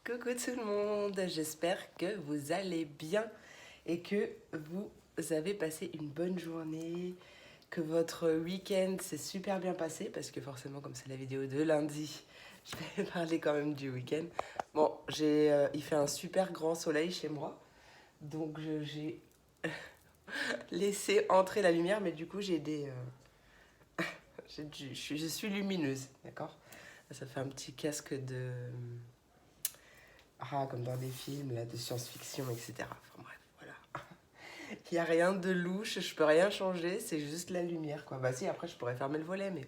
Coucou tout le monde, j'espère que vous allez bien et que vous avez passé une bonne journée, que votre week-end s'est super bien passé parce que forcément comme c'est la vidéo de lundi, je vais parler quand même du week-end. Bon, il fait un super grand soleil chez moi, donc j'ai laissé entrer la lumière, mais du coup je suis lumineuse, d'accord? Ça fait un petit casque de... Ah, comme dans les films là, de science-fiction, etc. Enfin bref, voilà. Il n'y a rien de louche, je peux rien changer, c'est juste la lumière, quoi. Bah si, après, je pourrais fermer le volet, mais... Il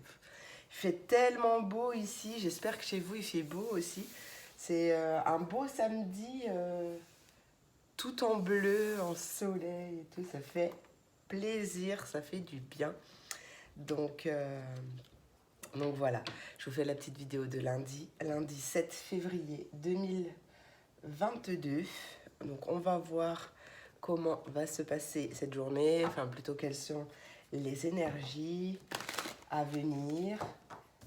fait tellement beau ici, j'espère que chez vous, il fait beau aussi. C'est un beau samedi, tout en bleu, en soleil et tout. Ça fait plaisir, ça fait du bien. Donc, euh, donc voilà, je vous fais la petite vidéo de lundi 7 février 2022. Donc on va voir comment va se passer cette journée, enfin plutôt quelles sont les énergies à venir.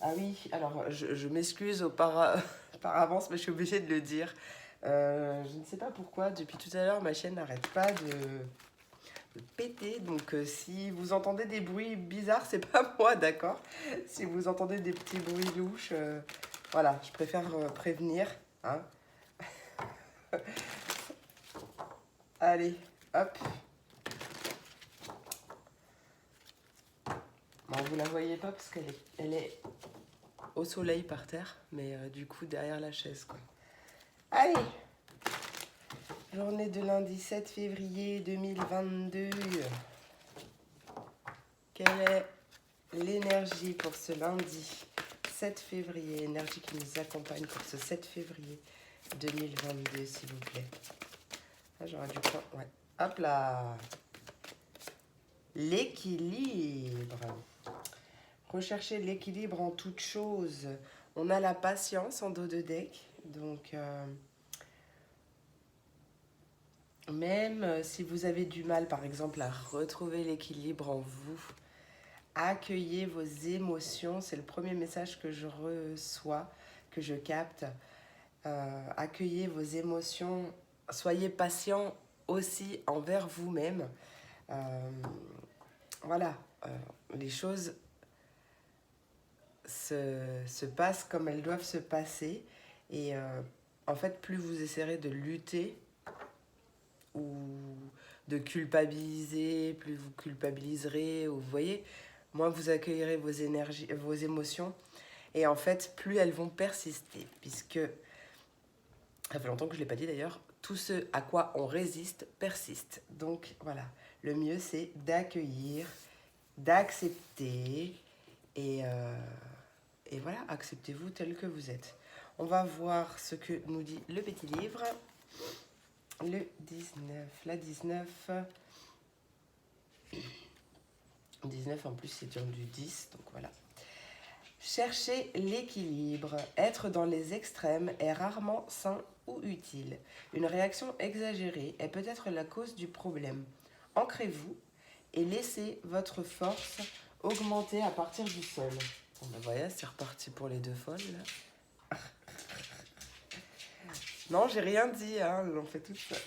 Ah oui, alors je m'excuse par avance, mais je suis obligée de le dire. Je ne sais pas pourquoi, depuis tout à l'heure, ma chaîne n'arrête pas de péter. Donc si vous entendez des bruits bizarres, c'est pas moi, d'accord? Si vous entendez des petits bruits louches, voilà, je préfère prévenir. Hein. Allez, hop. Bon, vous la voyez pas parce elle est au soleil par terre, mais du coup derrière la chaise, quoi. Allez, journée de lundi 7 février 2022. Quelle est l'énergie pour ce lundi 7 février? Énergie qui nous accompagne pour ce 7 février 2022, s'il vous plaît. Ah, j'aurais dû prendre... Ouais. Hop là. L'équilibre. Rechercher l'équilibre en toute chose. On a la patience en dos de deck. Donc, même si vous avez du mal, par exemple, à retrouver l'équilibre en vous, accueillez vos émotions. C'est le premier message que je reçois, que je capte. Accueillez vos émotions. Soyez patient aussi envers vous-même. Voilà, les choses se passent comme elles doivent se passer. Et en fait, plus vous essaierez de lutter ou de culpabiliser, plus vous culpabiliserez, ou vous voyez, moins vous accueillerez vos énergies, vos émotions. Et en fait, plus elles vont persister, puisque, ça fait longtemps que je ne l'ai pas dit d'ailleurs, tout ce à quoi on résiste persiste. Donc voilà, le mieux c'est d'accueillir, d'accepter et voilà, acceptez-vous tel que vous êtes. On va voir ce que nous dit le petit livre. Le 19, la 19. 19 en plus c'est du 10, donc voilà. Chercher l'équilibre. Être dans les extrêmes est rarement sain ou utile. Une réaction exagérée est peut-être la cause du problème. Ancrez-vous et laissez votre force augmenter à partir du sol. Bon ben voilà, c'est reparti pour les deux folles là. Non, j'ai rien dit, hein, j'en fais toute seule.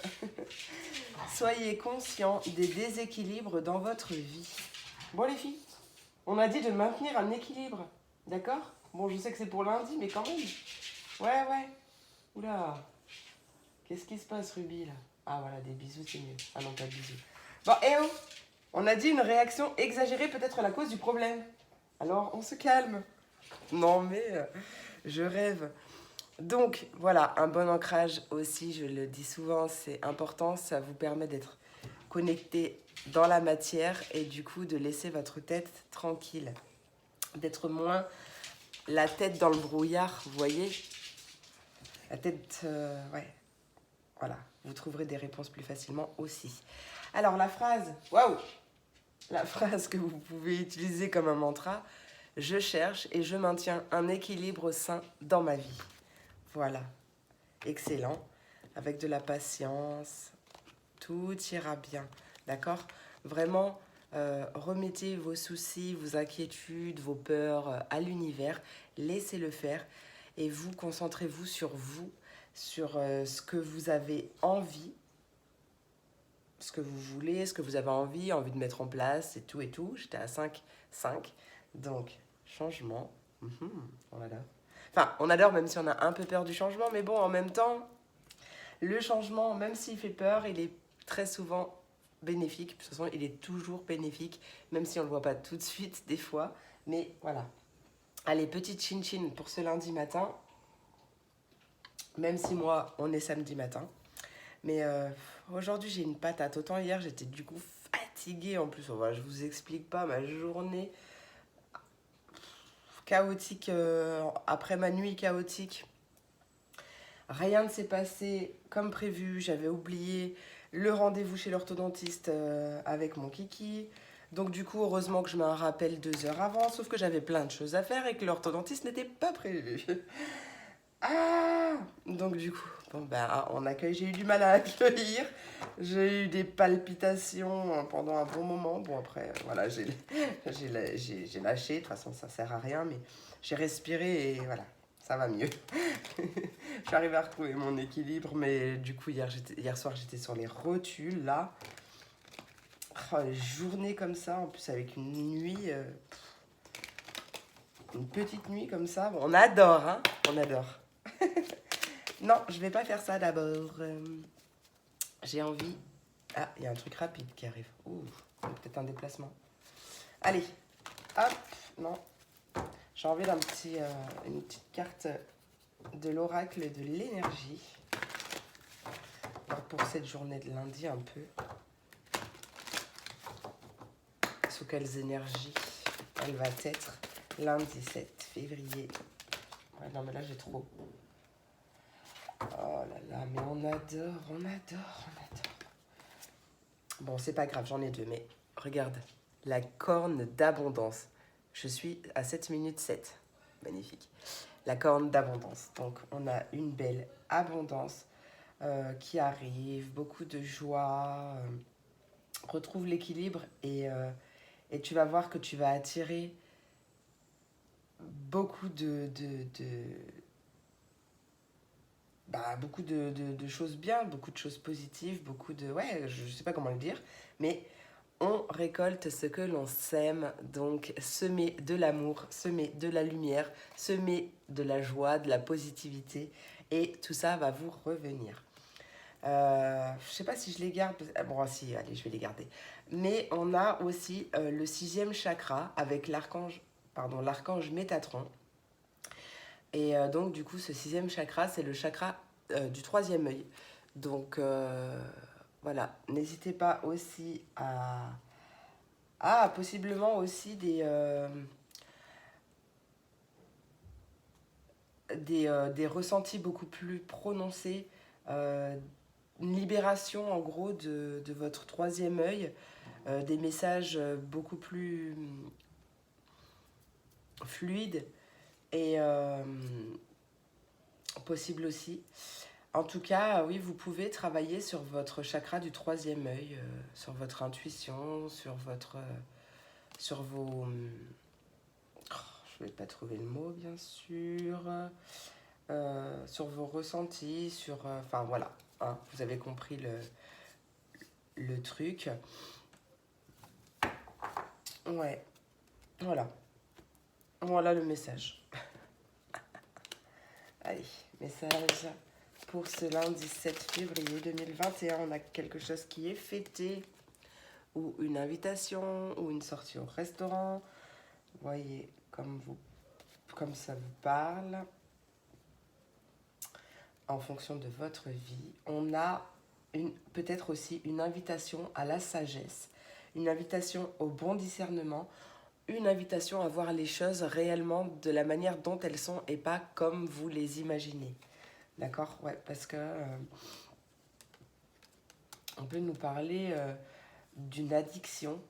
Soyez conscient des déséquilibres dans votre vie. Bon les filles, on a dit de maintenir un équilibre, d'accord? Bon, je sais que c'est pour lundi, mais quand même. Ouais. Oula, qu'est-ce qui se passe, Ruby, là? Ah voilà, des bisous, c'est mieux. Ah non, pas de bisous. Bon, oh, on a dit une réaction exagérée peut être la cause du problème. Alors, on se calme. Non, mais je rêve. Donc, voilà, un bon ancrage aussi, je le dis souvent, c'est important. Ça vous permet d'être connecté dans la matière et du coup de laisser votre tête tranquille. D'être moins la tête dans le brouillard, vous voyez? La tête, ouais. Voilà, vous trouverez des réponses plus facilement aussi. Alors, la phrase, waouh! La phrase que vous pouvez utiliser comme un mantra, je cherche et je maintiens un équilibre sain dans ma vie. Voilà, excellent. Avec de la patience, tout ira bien, d'accord? Vraiment, remettez vos soucis, vos inquiétudes, vos peurs à l'univers, laissez-le faire et vous concentrez-vous sur vous, sur ce que vous avez envie, ce que vous voulez, ce que vous avez envie de mettre en place et tout et tout. J'étais à 5, 5. Donc, changement. On adore. Enfin, on adore même si on a un peu peur du changement, mais bon, en même temps, le changement, même s'il fait peur, il est très souvent bénéfique. De toute façon, il est toujours bénéfique, même si on ne le voit pas tout de suite, des fois. Mais voilà. Allez, petite chin-chin pour ce lundi matin. Même si moi, on est samedi matin. Mais aujourd'hui, j'ai une patate. Autant hier, j'étais du coup fatiguée en plus. Enfin, je vous explique pas ma journée chaotique après ma nuit chaotique. Rien ne s'est passé comme prévu. J'avais oublié le rendez-vous chez l'orthodontiste avec mon kiki. Donc du coup, heureusement que je mets un rappel 2 heures avant. Sauf que j'avais plein de choses à faire et que l'orthodontiste n'était pas prévu. Ah! Donc du coup, bon ben, on accueille, j'ai eu du mal à accueillir. J'ai eu des palpitations pendant un bon moment. Bon après, voilà, j'ai lâché. De toute façon, ça sert à rien, mais j'ai respiré et voilà, ça va mieux. Je suis arrivée à retrouver mon équilibre, mais du coup, hier soir, j'étais sur les rotules, là. Oh, les journées comme ça, en plus avec une nuit, une petite nuit comme ça. Bon, on adore, hein, on adore. Non, je vais pas faire ça d'abord. J'ai envie... Ah, il y a un truc rapide qui arrive. Ouh, peut-être un déplacement. Allez, hop, non. J'ai envie d'un une petite carte de l'oracle de l'énergie. Pour cette journée de lundi un peu. Sous quelles énergies elle va être lundi 7 février. Ouais, non mais là j'ai trop. Oh là là, mais on adore, on adore, on adore. Bon, c'est pas grave, j'en ai 2, mais regarde, la corne d'abondance. Je suis à 7 minutes 7. Magnifique. La corne d'abondance. Donc, on a une belle abondance qui arrive, beaucoup de joie. Retrouve l'équilibre et tu vas voir que tu vas attirer beaucoup beaucoup de choses bien, beaucoup de choses positives, beaucoup de... Ouais, je sais pas comment le dire, mais on récolte ce que l'on sème, donc semer de l'amour, semer de la lumière, semer de la joie, de la positivité, et tout ça va vous revenir. Je sais pas si je les garde, bon si, allez, je vais les garder. Mais on a aussi le 6e chakra avec l'archange Métatron. Et donc, du coup, ce 6e chakra, c'est le chakra du 3e œil. Donc, voilà, n'hésitez pas aussi à... Ah, possiblement aussi des ressentis beaucoup plus prononcés, une libération en gros de votre 3e œil, des messages beaucoup plus fluides et possible aussi. En tout cas, oui, vous pouvez travailler sur votre chakra du 3e œil, sur votre intuition, sur vos... je ne vais pas trouver le mot, bien sûr. Sur vos ressentis, enfin, voilà. Hein, vous avez compris le truc. Ouais. Voilà. Voilà le message. Allez, message pour ce lundi 7 février 2021. On a quelque chose qui est fêté, ou une invitation, ou une sortie au restaurant. Voyez comme ça vous parle. En fonction de votre vie. On a peut-être aussi une invitation à la sagesse, une invitation au bon discernement, une invitation à voir les choses réellement de la manière dont elles sont et pas comme vous les imaginez. D'accord? Ouais, parce que on peut nous parler d'une addiction,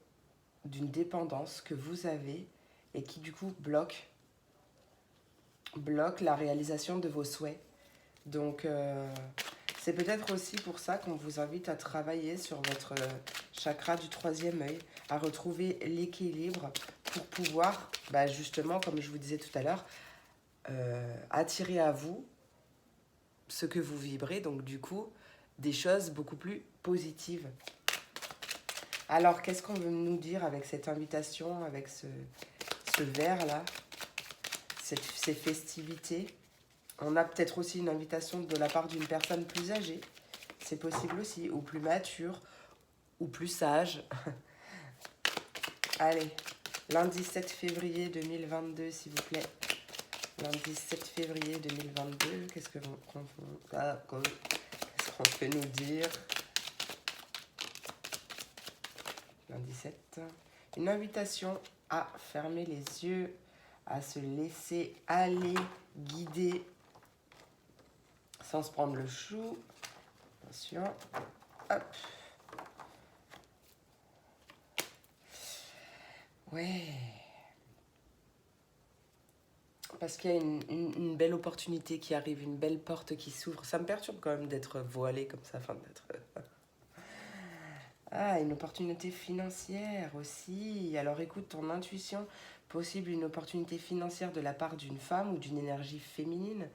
d'une dépendance que vous avez et qui du coup bloque la réalisation de vos souhaits. Donc, c'est peut-être aussi pour ça qu'on vous invite à travailler sur votre chakra du 3e œil, à retrouver l'équilibre pour pouvoir, justement, comme je vous disais tout à l'heure, attirer à vous ce que vous vibrez, donc du coup, des choses beaucoup plus positives. Alors, qu'est-ce qu'on veut nous dire avec cette invitation, avec ce verre-là, ces festivités? On a peut-être aussi une invitation de la part d'une personne plus âgée, c'est possible aussi, ou plus mature, ou plus sage. Allez, lundi 7 février 2022, s'il vous plaît. Lundi 7 février 2022, qu'est-ce qu'on peut nous dire? Lundi 7, une invitation à fermer les yeux, à se laisser aller, guider, sans se prendre le chou. Attention, hop. Ouais. Parce qu'il y a une belle opportunité qui arrive, une belle porte qui s'ouvre. Ça me perturbe quand même d'être voilée comme ça, enfin d'être... Ah, une opportunité financière aussi. Alors écoute ton intuition, possible une opportunité financière de la part d'une femme ou d'une énergie féminine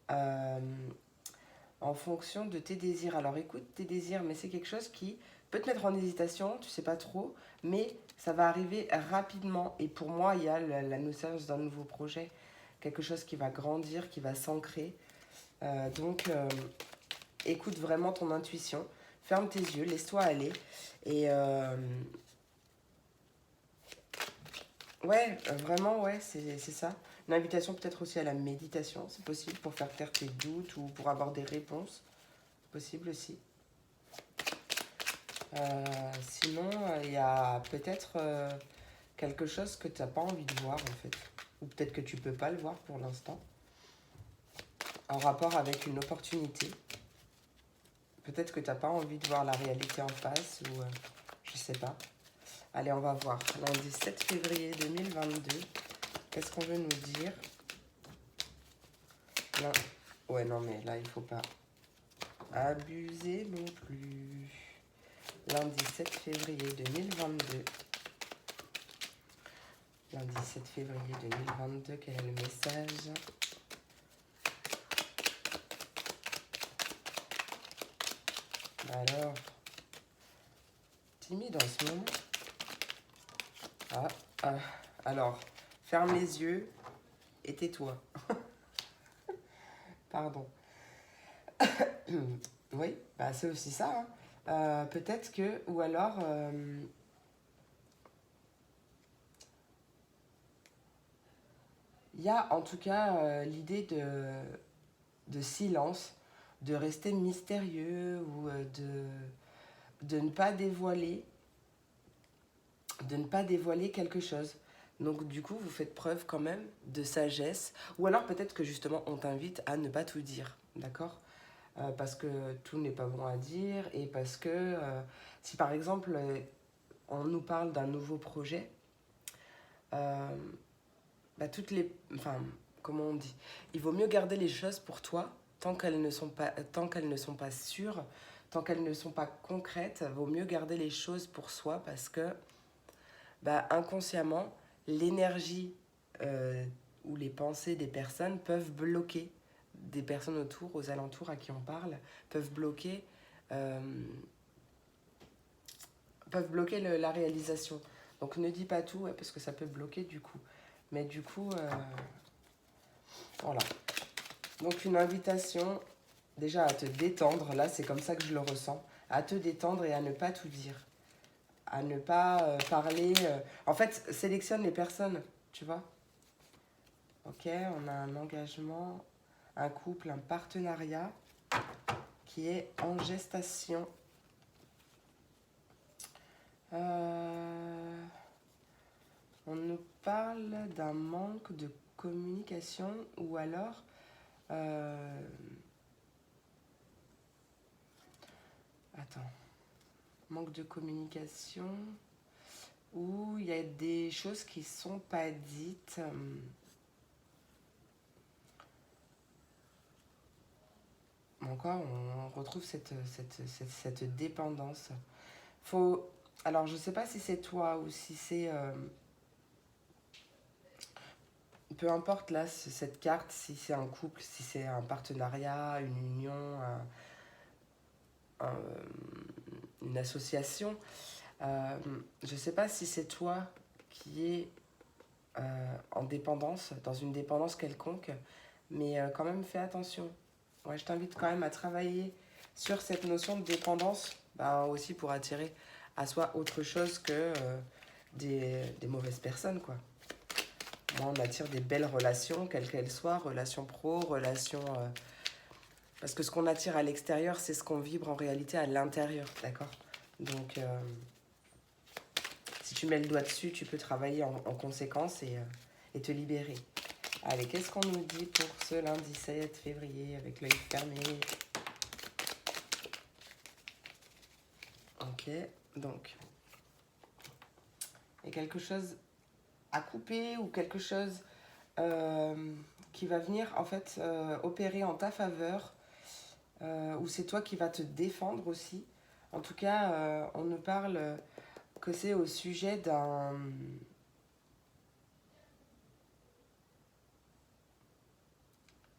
en fonction de tes désirs. Alors écoute tes désirs, mais c'est quelque chose qui peut te mettre en hésitation, tu sais pas trop, mais ça va arriver rapidement. Et pour moi, il y a la naissance d'un nouveau projet, quelque chose qui va grandir, qui va s'ancrer. Donc écoute vraiment ton intuition. Ferme tes yeux, laisse-toi aller. Et ouais, vraiment, ouais, c'est ça. Une invitation peut-être aussi à la méditation, c'est possible, pour faire taire tes doutes ou pour avoir des réponses. Possible aussi. Sinon, il y a peut-être quelque chose que tu n'as pas envie de voir, en fait. Ou peut-être que tu peux pas le voir pour l'instant. En rapport avec une opportunité. Peut-être que tu n'as pas envie de voir la réalité en face ou je sais pas. Allez, on va voir. Lundi 7 février 2022. Qu'est-ce qu'on veut nous dire? Non. Ouais, non, mais là, il faut pas abuser non plus. Lundi 7 février 2022. Lundi 7 février 2022, quel est le message? Alors, timide en ce moment. Alors, ferme les yeux et tais-toi. Pardon. Oui, bah c'est aussi ça. Hein. Peut-être que, ou alors, il y a en tout cas l'idée de silence, de rester mystérieux ou de ne pas dévoiler quelque chose. Donc du coup, vous faites preuve quand même de sagesse. Ou alors peut-être que justement, on t'invite à ne pas tout dire, d'accord? Parce que tout n'est pas bon à dire et parce que si par exemple, on nous parle d'un nouveau projet, toutes les... Enfin, comment on dit? Il vaut mieux garder les choses pour toi tant qu'elles ne sont pas sûres, tant qu'elles ne sont pas concrètes. Vaut mieux garder les choses pour soi parce que inconsciemment, l'énergie ou les pensées des personnes peuvent bloquer, des personnes autour, aux alentours à qui on parle, peuvent bloquer la réalisation. Donc ne dis pas tout, parce que ça peut bloquer du coup. Mais du coup, voilà. Donc une invitation déjà à te détendre, là c'est comme ça que je le ressens, à te détendre et à ne pas tout dire. À ne pas parler... En fait, sélectionne les personnes, tu vois. Ok, on a un engagement, un couple, un partenariat qui est en gestation. On nous parle d'un manque de communication ou alors... Attends. Manque de communication ou il y a des choses qui sont pas dites. Encore, on retrouve cette dépendance. Alors, je sais pas si c'est toi ou si c'est peu importe là, cette carte, si c'est un couple, si c'est un partenariat, une union, un, une association, je ne sais pas si c'est toi qui es en dépendance, dans une dépendance quelconque, mais quand même fais attention. Ouais, je t'invite quand même à travailler sur cette notion de dépendance, bah, aussi pour attirer à soi autre chose que des mauvaises personnes, quoi. Moi, on attire des belles relations, quelles qu'elles soient, relations pro, relations... parce que ce qu'on attire à l'extérieur, c'est ce qu'on vibre en réalité à l'intérieur, d'accord? Donc, si tu mets le doigt dessus, tu peux travailler en conséquence et te libérer. Allez, qu'est-ce qu'on nous dit pour ce lundi 7 février avec l'œil fermé? Ok, donc, il y a quelque chose à couper ou quelque chose qui va venir en fait opérer en ta faveur ou c'est toi qui vas te défendre aussi. En tout cas, on nous parle que c'est au sujet d'un...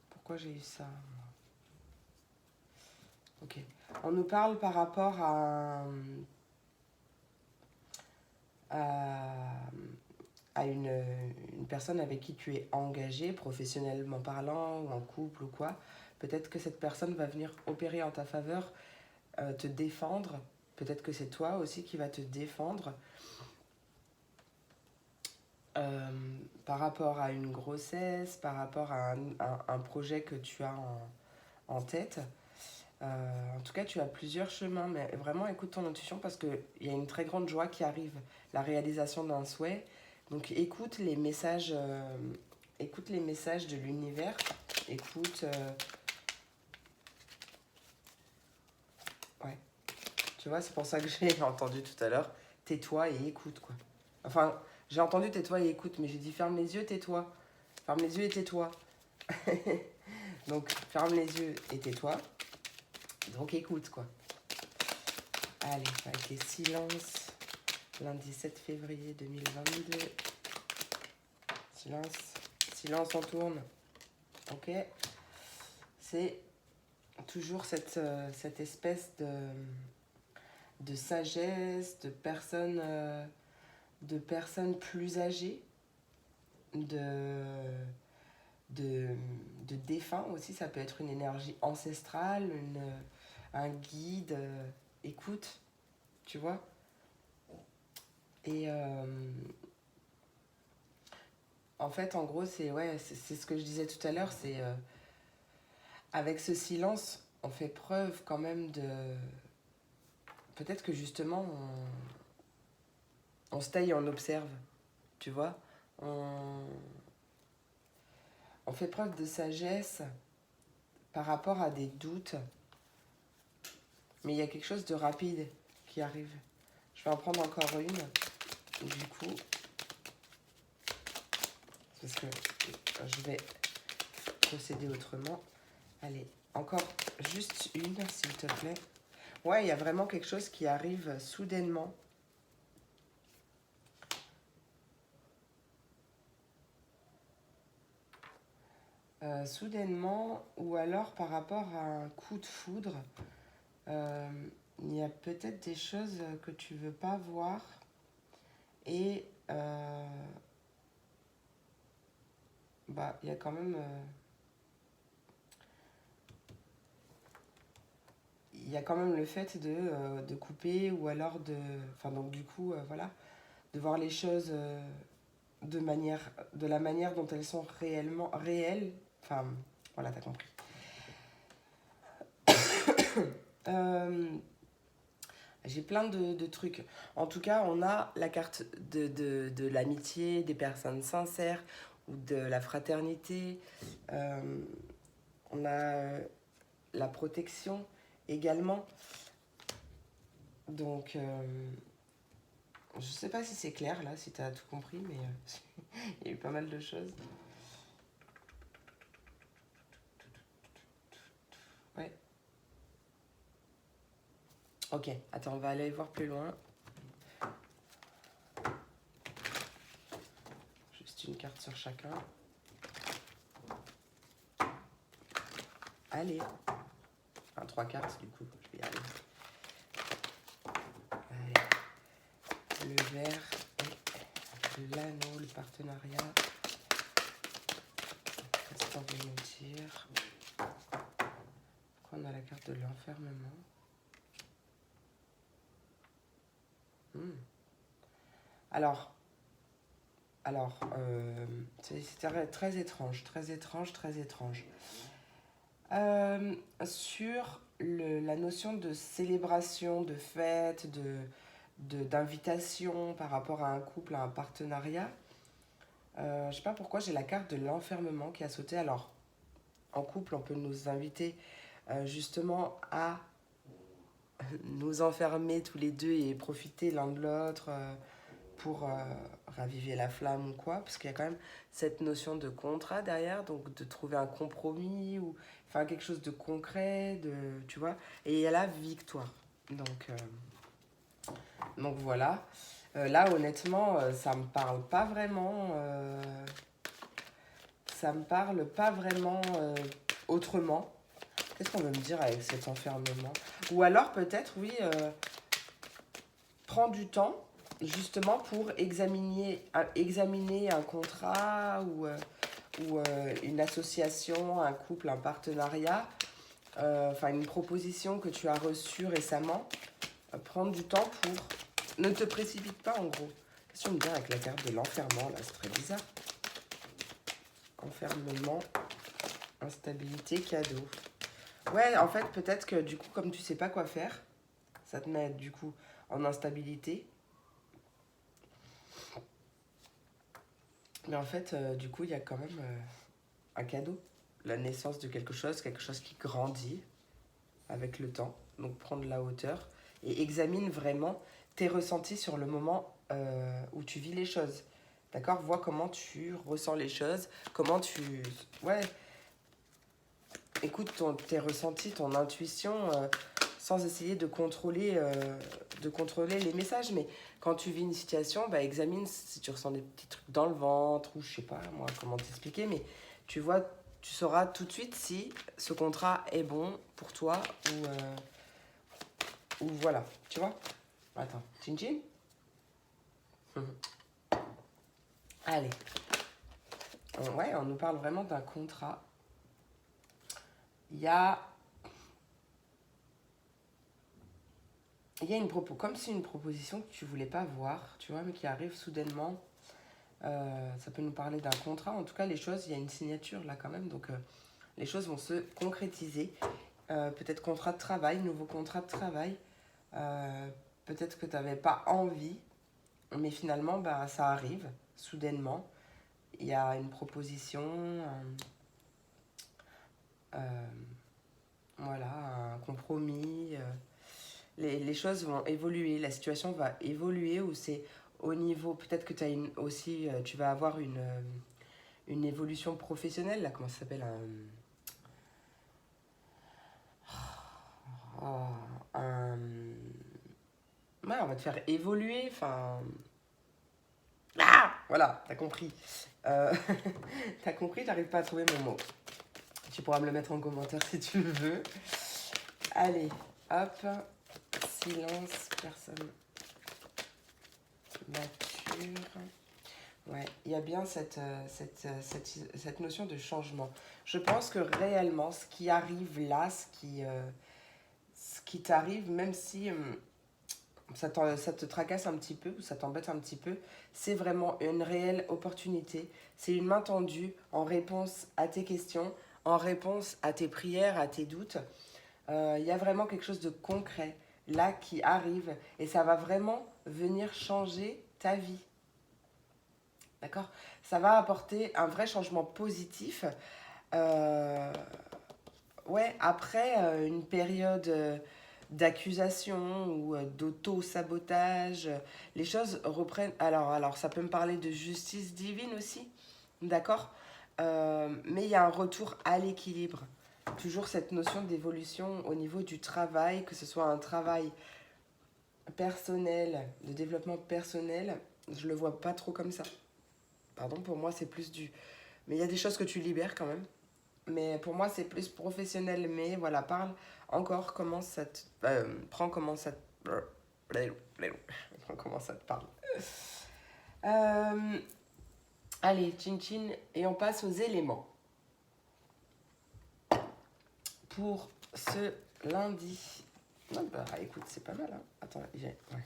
Pourquoi j'ai eu ça? Ok. On nous parle par rapport à une personne avec qui tu es engagé, professionnellement parlant, ou en couple ou quoi. Peut-être que cette personne va venir opérer en ta faveur, te défendre. Peut-être que c'est toi aussi qui va te défendre par rapport à une grossesse, par rapport à un projet que tu as en tête. En tout cas, tu as plusieurs chemins, mais vraiment écoute ton intuition parce qu'il y a une très grande joie qui arrive, la réalisation d'un souhait. Donc écoute les messages de l'univers, écoute... ouais, tu vois, c'est pour ça que j'ai entendu tout à l'heure, tais-toi et écoute, quoi. Enfin, j'ai entendu tais-toi et écoute, mais j'ai dit ferme les yeux, tais-toi. Ferme les yeux et tais-toi. Donc, ferme les yeux et tais-toi. Donc, écoute, quoi. Allez, avec les silences. Lundi 7 février 2022. Silence. Silence, on tourne. Ok. C'est toujours cette espèce de sagesse, de personnes plus âgées, de défunts aussi. Ça peut être une énergie ancestrale, un guide. Écoute, tu vois. Et en fait, en gros, c'est ce que je disais tout à l'heure, c'est avec ce silence, on fait preuve quand même de... Peut-être que justement, on se taille et on observe, tu vois. On fait preuve de sagesse par rapport à des doutes, mais il y a quelque chose de rapide qui arrive. Je vais en prendre encore une, du coup, parce que je vais procéder autrement. Allez, encore juste une, s'il te plaît. Ouais, il y a vraiment quelque chose qui arrive soudainement. Soudainement, ou alors par rapport à un coup de foudre, il y a peut-être des choses que tu veux pas voir et bah il y a quand même le fait de couper ou alors enfin donc du coup voilà, de voir les choses de la manière dont elles sont réellement réelles. Enfin voilà, t'as compris. J'ai plein de trucs. En tout cas, on a la carte de l'amitié, des personnes sincères ou de la fraternité. On a la protection également. Donc, je sais pas si c'est clair là, si tu as tout compris, mais il y a eu pas mal de choses. Ouais. Ok, attends, on va aller voir plus loin. Juste une carte sur chacun. Allez. Enfin, 3/4, du coup, je vais y arriver. Allez. Le vert et l'anneau, le partenariat. Qu'est-ce qu'on veut nous dire? Pourquoi on a la carte de l'enfermement? Alors, c'est très étrange, très étrange, très étrange. Sur la notion de célébration, de fête, d'invitation par rapport à un couple, à un partenariat, je sais pas pourquoi j'ai la carte de l'enfermement qui a sauté. Alors, en couple, on peut nous inviter justement à nous enfermer tous les deux et profiter l'un de l'autre pour raviver la flamme ou quoi, parce qu'il y a quand même cette notion de contrat derrière, donc de trouver un compromis ou faire quelque chose de concret, tu vois, et il y a la victoire. Donc voilà. Là, honnêtement, ça me parle pas vraiment. Ça me parle pas vraiment autrement. Qu'est-ce qu'on veut me dire avec cet enfermement? Ou alors peut-être, oui, prends du temps justement pour examiner un contrat ou une association, un couple, un partenariat, enfin une proposition que tu as reçue récemment. Prendre du temps pour... Ne te précipite pas en gros. Qu'est-ce qu'on me dit avec la carte de l'enfermement là? C'est très bizarre. Enfermement, instabilité, cadeau. Ouais, en fait, peut-être que du coup, comme tu sais pas quoi faire, ça te met du coup en instabilité. Mais en fait, du coup, il y a quand même un cadeau. La naissance de quelque chose qui grandit avec le temps. Donc, prendre la hauteur et examine vraiment tes ressentis sur le moment où tu vis les choses. D'accord? Vois comment tu ressens les choses, comment tu... Ouais, écoute tes ressentis, ton intuition, sans essayer de contrôler les messages. Mais quand tu vis une situation, bah, examine si tu ressens des petits trucs dans le ventre, ou je sais pas moi comment t'expliquer, mais tu vois, tu sauras tout de suite si ce contrat est bon pour toi ou voilà, tu vois. Attends, chin chin. Allez. Ouais, on nous parle vraiment d'un contrat. Il y a une comme c'est une proposition que tu voulais pas voir, tu vois, mais qui arrive soudainement. Ça peut nous parler d'un contrat. En tout cas, les choses, il y a une signature là quand même, donc les choses vont se concrétiser. Peut-être contrat de travail, nouveau contrat de travail. Peut-être que tu n'avais pas envie, mais finalement, bah, ça arrive soudainement. Il y a une proposition, voilà, un compromis. Les choses vont évoluer, la situation va évoluer, ou c'est au niveau, peut-être que aussi, tu vas avoir une évolution professionnelle, là, comment ça s'appelle ouais, on va te faire évoluer, enfin... Ah, voilà, t'as compris. T'as compris, j'arrive pas à trouver mon mot. Tu pourras me le mettre en commentaire si tu le veux. Allez, hop, silence, personne mature. Ouais, il y a bien cette notion de changement. Je pense que réellement, ce qui arrive là, ce qui t'arrive, même si ça te tracasse un petit peu ou ça t'embête un petit peu, c'est vraiment une réelle opportunité. C'est une main tendue en réponse à tes questions, en réponse à tes prières, à tes doutes. Il y a vraiment quelque chose de concret là qui arrive et ça va vraiment venir changer ta vie. D'accord? Ça va apporter un vrai changement positif. Ouais, après une période d'accusation ou d'auto-sabotage, les choses reprennent. Alors, ça peut me parler de justice divine aussi, d'accord? Mais il y a un retour à l'équilibre. Toujours cette notion d'évolution au niveau du travail, que ce soit un travail personnel, de développement personnel, je le vois pas trop comme ça. Pardon, pour moi, c'est plus du... Mais il y a des choses que tu libères quand même. mais pour moi c'est plus professionnel. Mais voilà, parle encore comment ça te... prends comment ça te... Prends comment ça te parle. Allez, chin chin, et on passe aux éléments. Pour ce lundi. Non, bah écoute, c'est pas mal. Hein. Attends, j'ai une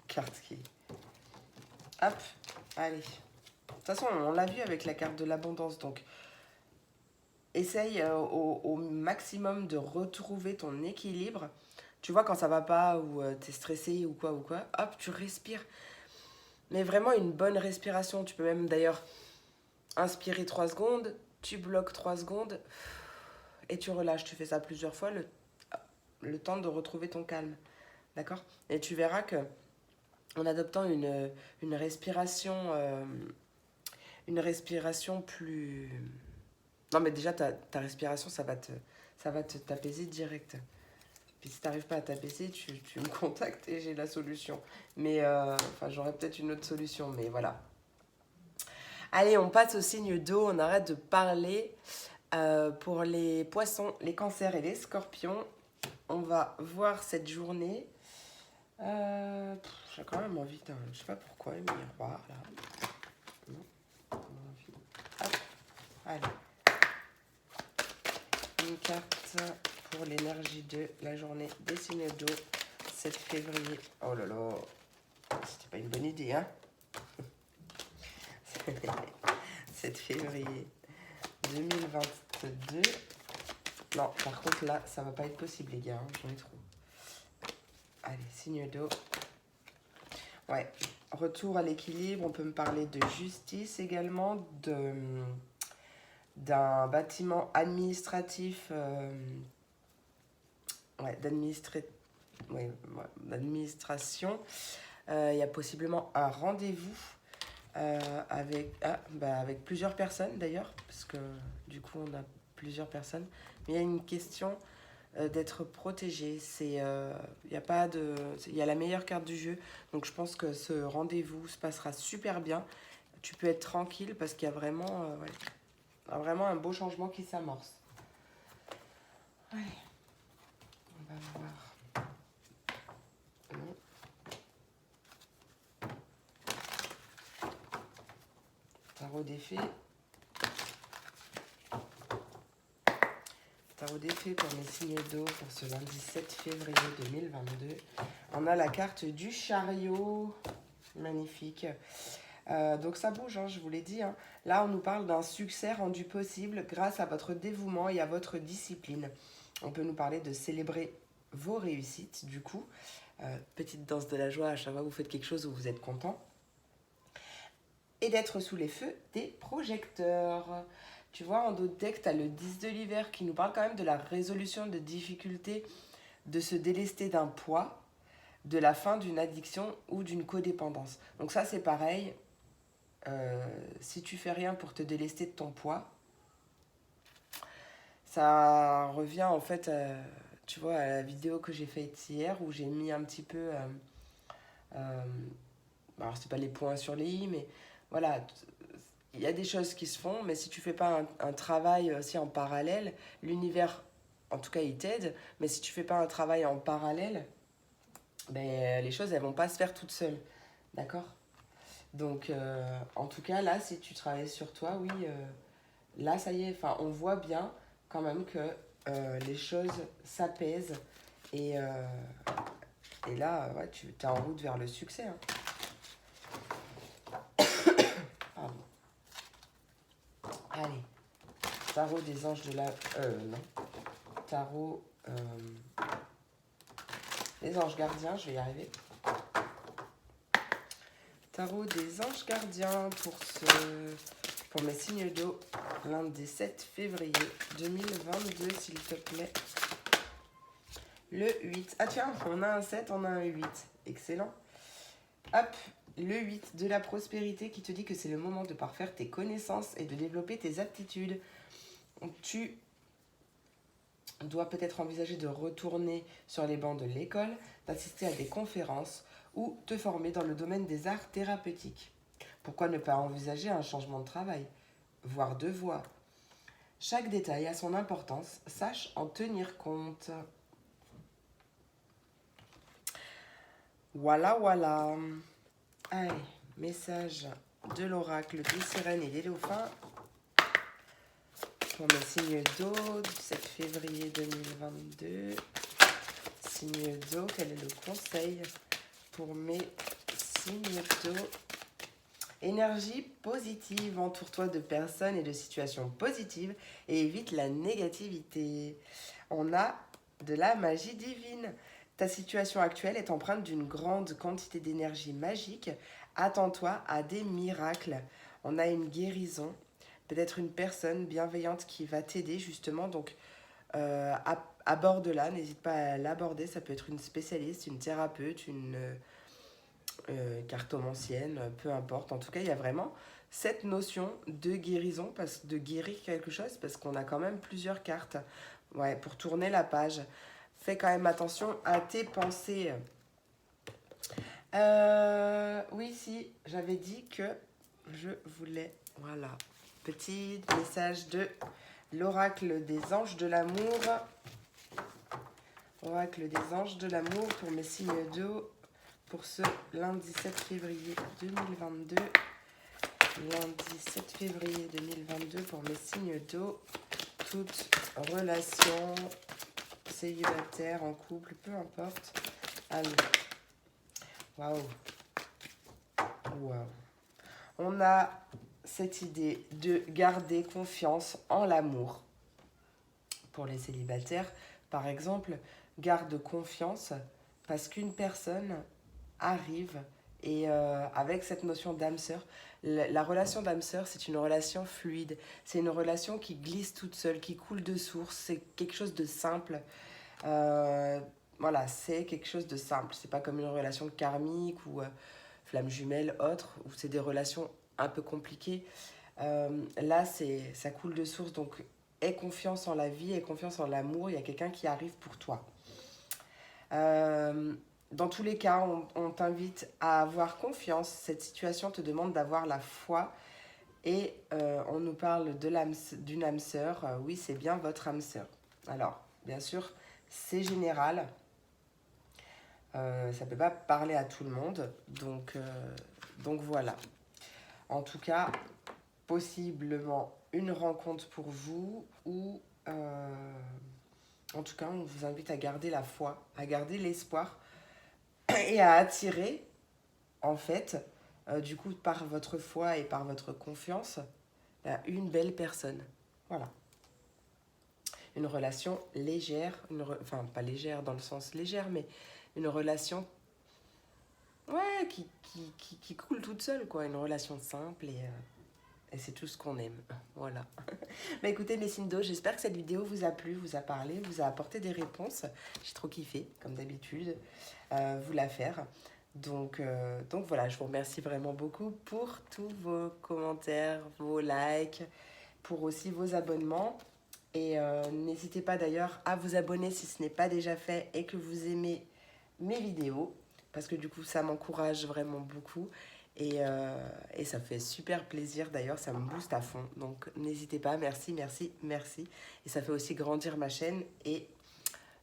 carte qui... Hop, allez. De toute façon, on l'a vu avec la carte de l'abondance, donc essaye au maximum de retrouver ton équilibre. Tu vois, quand ça va pas, ou t'es stressé, ou quoi, hop, tu respires. Mais vraiment une bonne respiration. Tu peux même d'ailleurs inspirer 3 secondes, tu bloques 3 secondes, et tu relâches. Tu fais ça plusieurs fois, le temps de retrouver ton calme. D'accord? Et tu verras que en adoptant une respiration plus... Non, mais déjà, ta respiration, ça va t'apaiser direct. Puis si t'arrives pas à t'apaiser, tu me contactes et j'ai la solution. Mais, enfin, j'aurais peut-être une autre solution, mais voilà. Allez, on passe au signe d'eau, on arrête de parler. Pour les poissons, les cancers et les scorpions, on va voir cette journée. J'ai quand même envie d'un... Je sais pas pourquoi, un miroir, là. Non, envie. Hop, allez. Une carte pour l'énergie de la journée des signes d'eau, 7 février. Oh là là, c'était pas une bonne idée, hein. 7 février 2022. Non, par contre, là, ça va pas être possible, les gars. Hein, j'en ai trop. Allez, signe d'eau. Ouais, retour à l'équilibre. On peut me parler de justice également, d'un bâtiment administratif, d'administration. Il y a possiblement un rendez-vous avec plusieurs personnes d'ailleurs, parce que du coup on a plusieurs personnes. Mais il y a une question d'être protégé. Il y a la meilleure carte du jeu, donc je pense que ce rendez-vous se passera super bien. Tu peux être tranquille parce qu'il y a vraiment, vraiment un beau changement qui s'amorce. Allez, on va voir. Tarot des fées. Tarot des fées pour mes signes d'eau pour ce lundi 7 février 2022. On a la carte du chariot. Magnifique. Donc ça bouge, hein, je vous l'ai dit. Hein. Là, on nous parle d'un succès rendu possible grâce à votre dévouement et à votre discipline. On peut nous parler de célébrer vos réussites, du coup. Petite danse de la joie à chaque fois que vous faites quelque chose où vous êtes content. Et d'être sous les feux des projecteurs. Tu vois, en dos de deck, tu as le 10 de l'hiver qui nous parle quand même de la résolution de difficultés, de se délester d'un poids, de la fin d'une addiction ou d'une codépendance. Donc ça, c'est pareil. Si tu fais rien pour te délester de ton poids, ça revient en fait, tu vois, à la vidéo que j'ai faite hier où j'ai mis un petit peu... alors, c'est pas les points sur les i, mais voilà... Il y a des choses qui se font, mais si tu fais pas un travail aussi en parallèle, l'univers, en tout cas, il t'aide, mais si tu fais pas un travail en parallèle, ben, les choses, elles vont pas se faire toutes seules. D'accord? Donc, en tout cas, là, si tu travailles sur toi, oui, là, ça y est, enfin, on voit bien quand même que les choses s'apaisent et là, ouais, tu es en route vers le succès. Hein. Pardon. Allez, tarot des anges de la... non. Tarot... les anges gardiens, je vais y arriver. Tarot des anges gardiens pour mes signes d'eau, lundi 7 février 2022, s'il te plaît. Le 8. Ah tiens, on a un 7, on a un 8. Excellent. Hop, le 8 de la prospérité qui te dit que c'est le moment de parfaire tes connaissances et de développer tes aptitudes. Tu dois peut-être envisager de retourner sur les bancs de l'école, d'assister à des conférences ou te former dans le domaine des arts thérapeutiques. Pourquoi ne pas envisager un changement de travail, voire de voie? Chaque détail a son importance, sache en tenir compte. Voilà, voilà. Allez, message de l'oracle des sirènes et des dauphins pour mes signes d'eau du 7 février 2022. Signe d'eau, quel est le conseil pour mes signes d'eau? Énergie positive, entoure-toi de personnes et de situations positives et évite la négativité. On a de la magie divine. Ta situation actuelle est empreinte d'une grande quantité d'énergie magique. Attends-toi à des miracles. On a une guérison, peut-être une personne bienveillante qui va t'aider justement. Donc, aborde-la, n'hésite pas à l'aborder. Ça peut être une spécialiste, une thérapeute, une cartomancienne, peu importe. En tout cas, il y a vraiment cette notion de guérison, de guérir quelque chose, parce qu'on a quand même plusieurs cartes. Ouais, pour tourner la page. Fais quand même attention à tes pensées. Oui, si, j'avais dit que je voulais... Voilà. Petit message de l'oracle des anges de l'amour. Oracle des anges de l'amour pour mes signes d'eau pour ce lundi 7 février 2022. Lundi 7 février 2022 pour mes signes d'eau. Toute relation, célibataire, en couple, peu importe. Allez. Waouh. Waouh. On a cette idée de garder confiance en l'amour. Pour les célibataires, par exemple, garde confiance parce qu'une personne arrive et avec cette notion d'âme sœur, la relation d'âme sœur, c'est une relation fluide, c'est une relation qui glisse toute seule, qui coule de source, c'est quelque chose de simple. Voilà, c'est quelque chose de simple, c'est pas comme une relation karmique ou flamme jumelle, autre, où c'est des relations un peu compliquées. Là, ça coule de source, donc aie confiance en la vie, aie confiance en l'amour, il y a quelqu'un qui arrive pour toi. Dans tous les cas, on t'invite à avoir confiance. Cette situation te demande d'avoir la foi. Et on nous parle d'une âme sœur. Oui, c'est bien votre âme sœur. Alors, bien sûr, c'est général. Ça ne peut pas parler à tout le monde. Donc voilà. En tout cas, possiblement une rencontre pour vous ou... en tout cas, on vous invite à garder la foi, à garder l'espoir et à attirer, en fait, du coup, par votre foi et par votre confiance, une belle personne. Voilà. Une relation légère, enfin, pas légère dans le sens légère, mais une relation ouais, qui coule toute seule, quoi. Une relation simple et c'est tout ce qu'on aime. Voilà. Bah écoutez, mes signes d'eau, j'espère que cette vidéo vous a plu, vous a parlé, vous a apporté des réponses. J'ai trop kiffé, comme d'habitude, vous la faire. Donc voilà, je vous remercie vraiment beaucoup pour tous vos commentaires, vos likes, pour aussi vos abonnements. Et n'hésitez pas d'ailleurs à vous abonner si ce n'est pas déjà fait et que vous aimez mes vidéos. Parce que du coup, ça m'encourage vraiment beaucoup. Et ça fait super plaisir d'ailleurs, ça me booste à fond. Donc n'hésitez pas, merci, merci, merci. Et ça fait aussi grandir ma chaîne et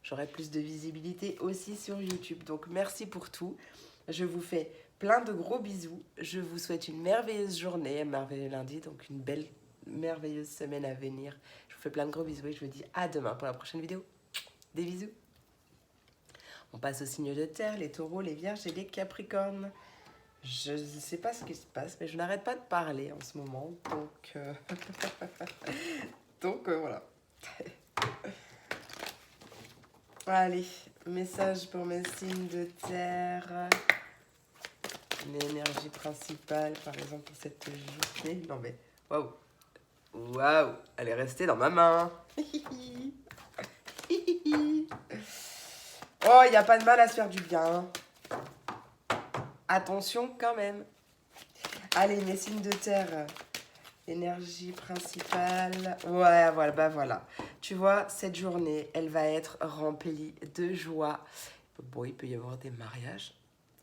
j'aurai plus de visibilité aussi sur YouTube. Donc merci pour tout. Je vous fais plein de gros bisous. Je vous souhaite une merveilleuse journée, un merveilleux lundi, donc une belle, merveilleuse semaine à venir. Je vous fais plein de gros bisous et je vous dis à demain pour la prochaine vidéo. Des bisous. On passe aux signes de terre, les taureaux, les vierges et les capricornes. Je ne sais pas ce qui se passe, mais je n'arrête pas de parler en ce moment. Donc voilà. Allez, message pour mes signes de terre. L'énergie principale, par exemple, pour cette journée. Non mais, waouh. Waouh, elle est restée dans ma main. Oh, il n'y a pas de mal à se faire du bien. Attention quand même. Allez, mes signes de terre. Énergie principale. Ouais, voilà, bah voilà. Tu vois, cette journée, elle va être remplie de joie. Bon, il peut y avoir des mariages.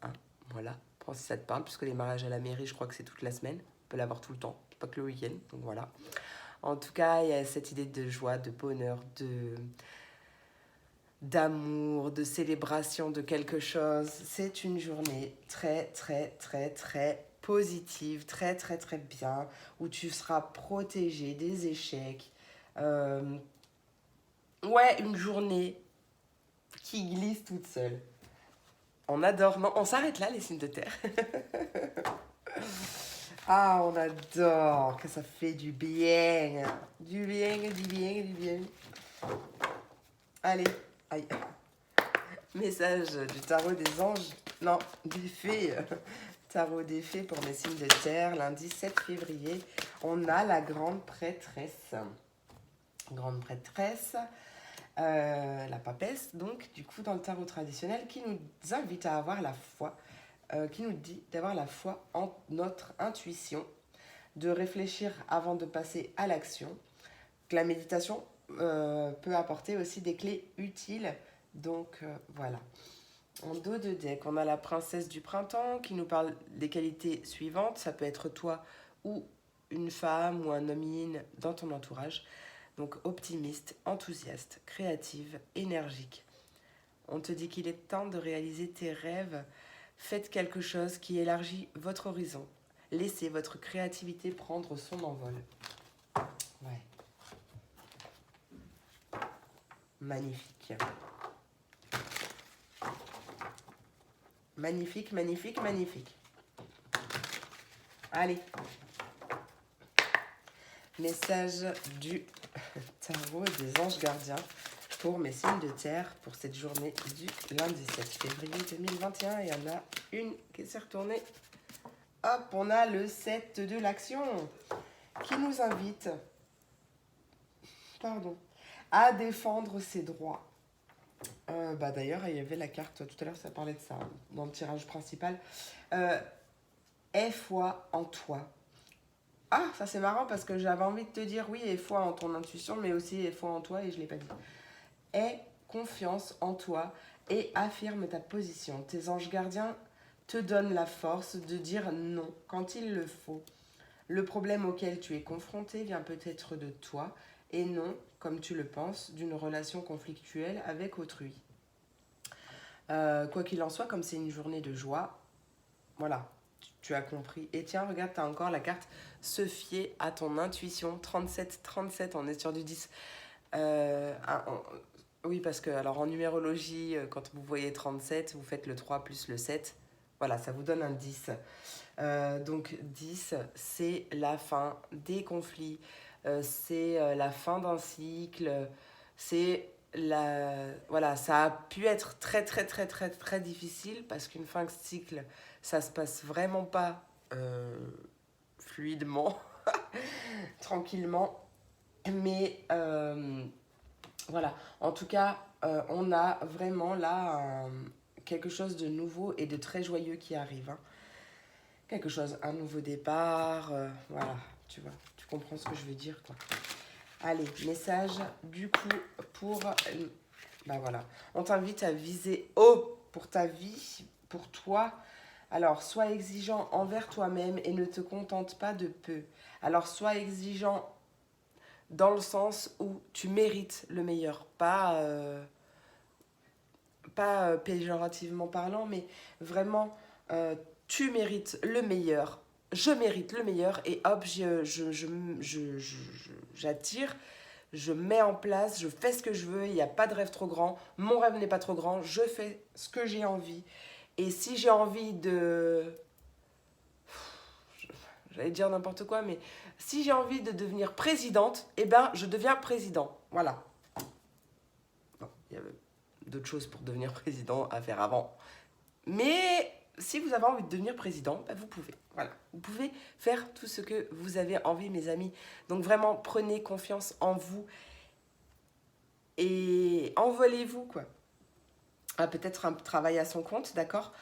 Hein, voilà. Prends si ça te parle, puisque les mariages à la mairie, je crois que c'est toute la semaine. On peut l'avoir tout le temps, pas que le week-end. Donc voilà. En tout cas, il y a cette idée de joie, de bonheur, d'amour, de célébration de quelque chose. C'est une journée très, très, très, très positive, très, très, très bien, où tu seras protégé des échecs. Ouais, une journée qui glisse toute seule. On adore. Non, on s'arrête là, les signes de terre. Ah, on adore, que ça fait du bien. Du bien, du bien, du bien. Allez, aïe. Message du tarot des anges. Non, des fées. Tarot des fées pour mes signes de terre. Lundi 7 février, on a la grande prêtresse. Grande prêtresse. La papesse, donc, du coup, dans le tarot traditionnel, qui nous invite à avoir la foi, qui nous dit d'avoir la foi en notre intuition, de réfléchir avant de passer à l'action, que la méditation peut apporter aussi des clés utiles. Donc, voilà. En dos de deck, on a la princesse du printemps qui nous parle des qualités suivantes. Ça peut être toi ou une femme ou un homme yin dans ton entourage. Donc optimiste, enthousiaste, créative, énergique. On te dit qu'il est temps de réaliser tes rêves. Faites quelque chose qui élargit votre horizon. Laissez votre créativité prendre son envol. Ouais. Magnifique. Magnifique, magnifique, magnifique. Allez. Message du tarot des anges gardiens pour mes signes de terre pour cette journée du lundi 7 février 2021. Et il y en a une qui s'est retournée. Hop, on a le 7 de l'action qui nous invite à défendre ses droits. D'ailleurs, il y avait la carte, tout à l'heure ça parlait de ça dans le tirage principal. Aie foi en toi. Ah, ça c'est marrant parce que j'avais envie de te dire oui, aie foi en ton intuition, mais aussi aie foi en toi et je ne l'ai pas dit. Aie confiance en toi et affirme ta position. Tes anges gardiens te donnent la force de dire non quand il le faut. Le problème auquel tu es confronté vient peut-être de toi et non, comme tu le penses, d'une relation conflictuelle avec autrui. Quoi qu'il en soit, comme c'est une journée de joie, voilà, tu as compris. Et tiens, regarde, tu as encore la carte se fier à ton intuition. 37, on est sur du 10. Oui, parce que alors en numérologie, quand vous voyez 37, vous faites le 3 plus le 7. Voilà, ça vous donne un 10. Donc 10, c'est la fin des conflits, c'est la fin d'un cycle, c'est voilà, ça a pu être très très très très très difficile parce qu'une fin de cycle, ça se passe vraiment pas fluidement, tranquillement, mais voilà, en tout cas, on a vraiment là quelque chose de nouveau et de très joyeux qui arrive, hein. Quelque chose, un nouveau départ, voilà, tu vois, tu comprends ce que je veux dire, quoi. Allez, message du coup pour, voilà, on t'invite à viser haut pour ta vie, pour toi. Alors, sois exigeant envers toi-même et ne te contente pas de peu. Alors, sois exigeant dans le sens où tu mérites le meilleur, pas péjorativement parlant, mais vraiment, tu mérites le meilleur, je mérite le meilleur, et hop, j'attire, je mets en place, je fais ce que je veux, il n'y a pas de rêve trop grand, mon rêve n'est pas trop grand, je fais ce que j'ai envie, et si j'ai envie de... J'allais dire n'importe quoi, mais si j'ai envie de devenir présidente, eh ben, je deviens président, voilà. Bon, il y avait d'autres choses pour devenir président à faire avant. Mais si vous avez envie de devenir président, bah vous pouvez. Voilà. Vous pouvez faire tout ce que vous avez envie, mes amis. Donc vraiment, prenez confiance en vous et envolez-vous, quoi. Ah, peut-être un travail à son compte, d'accord,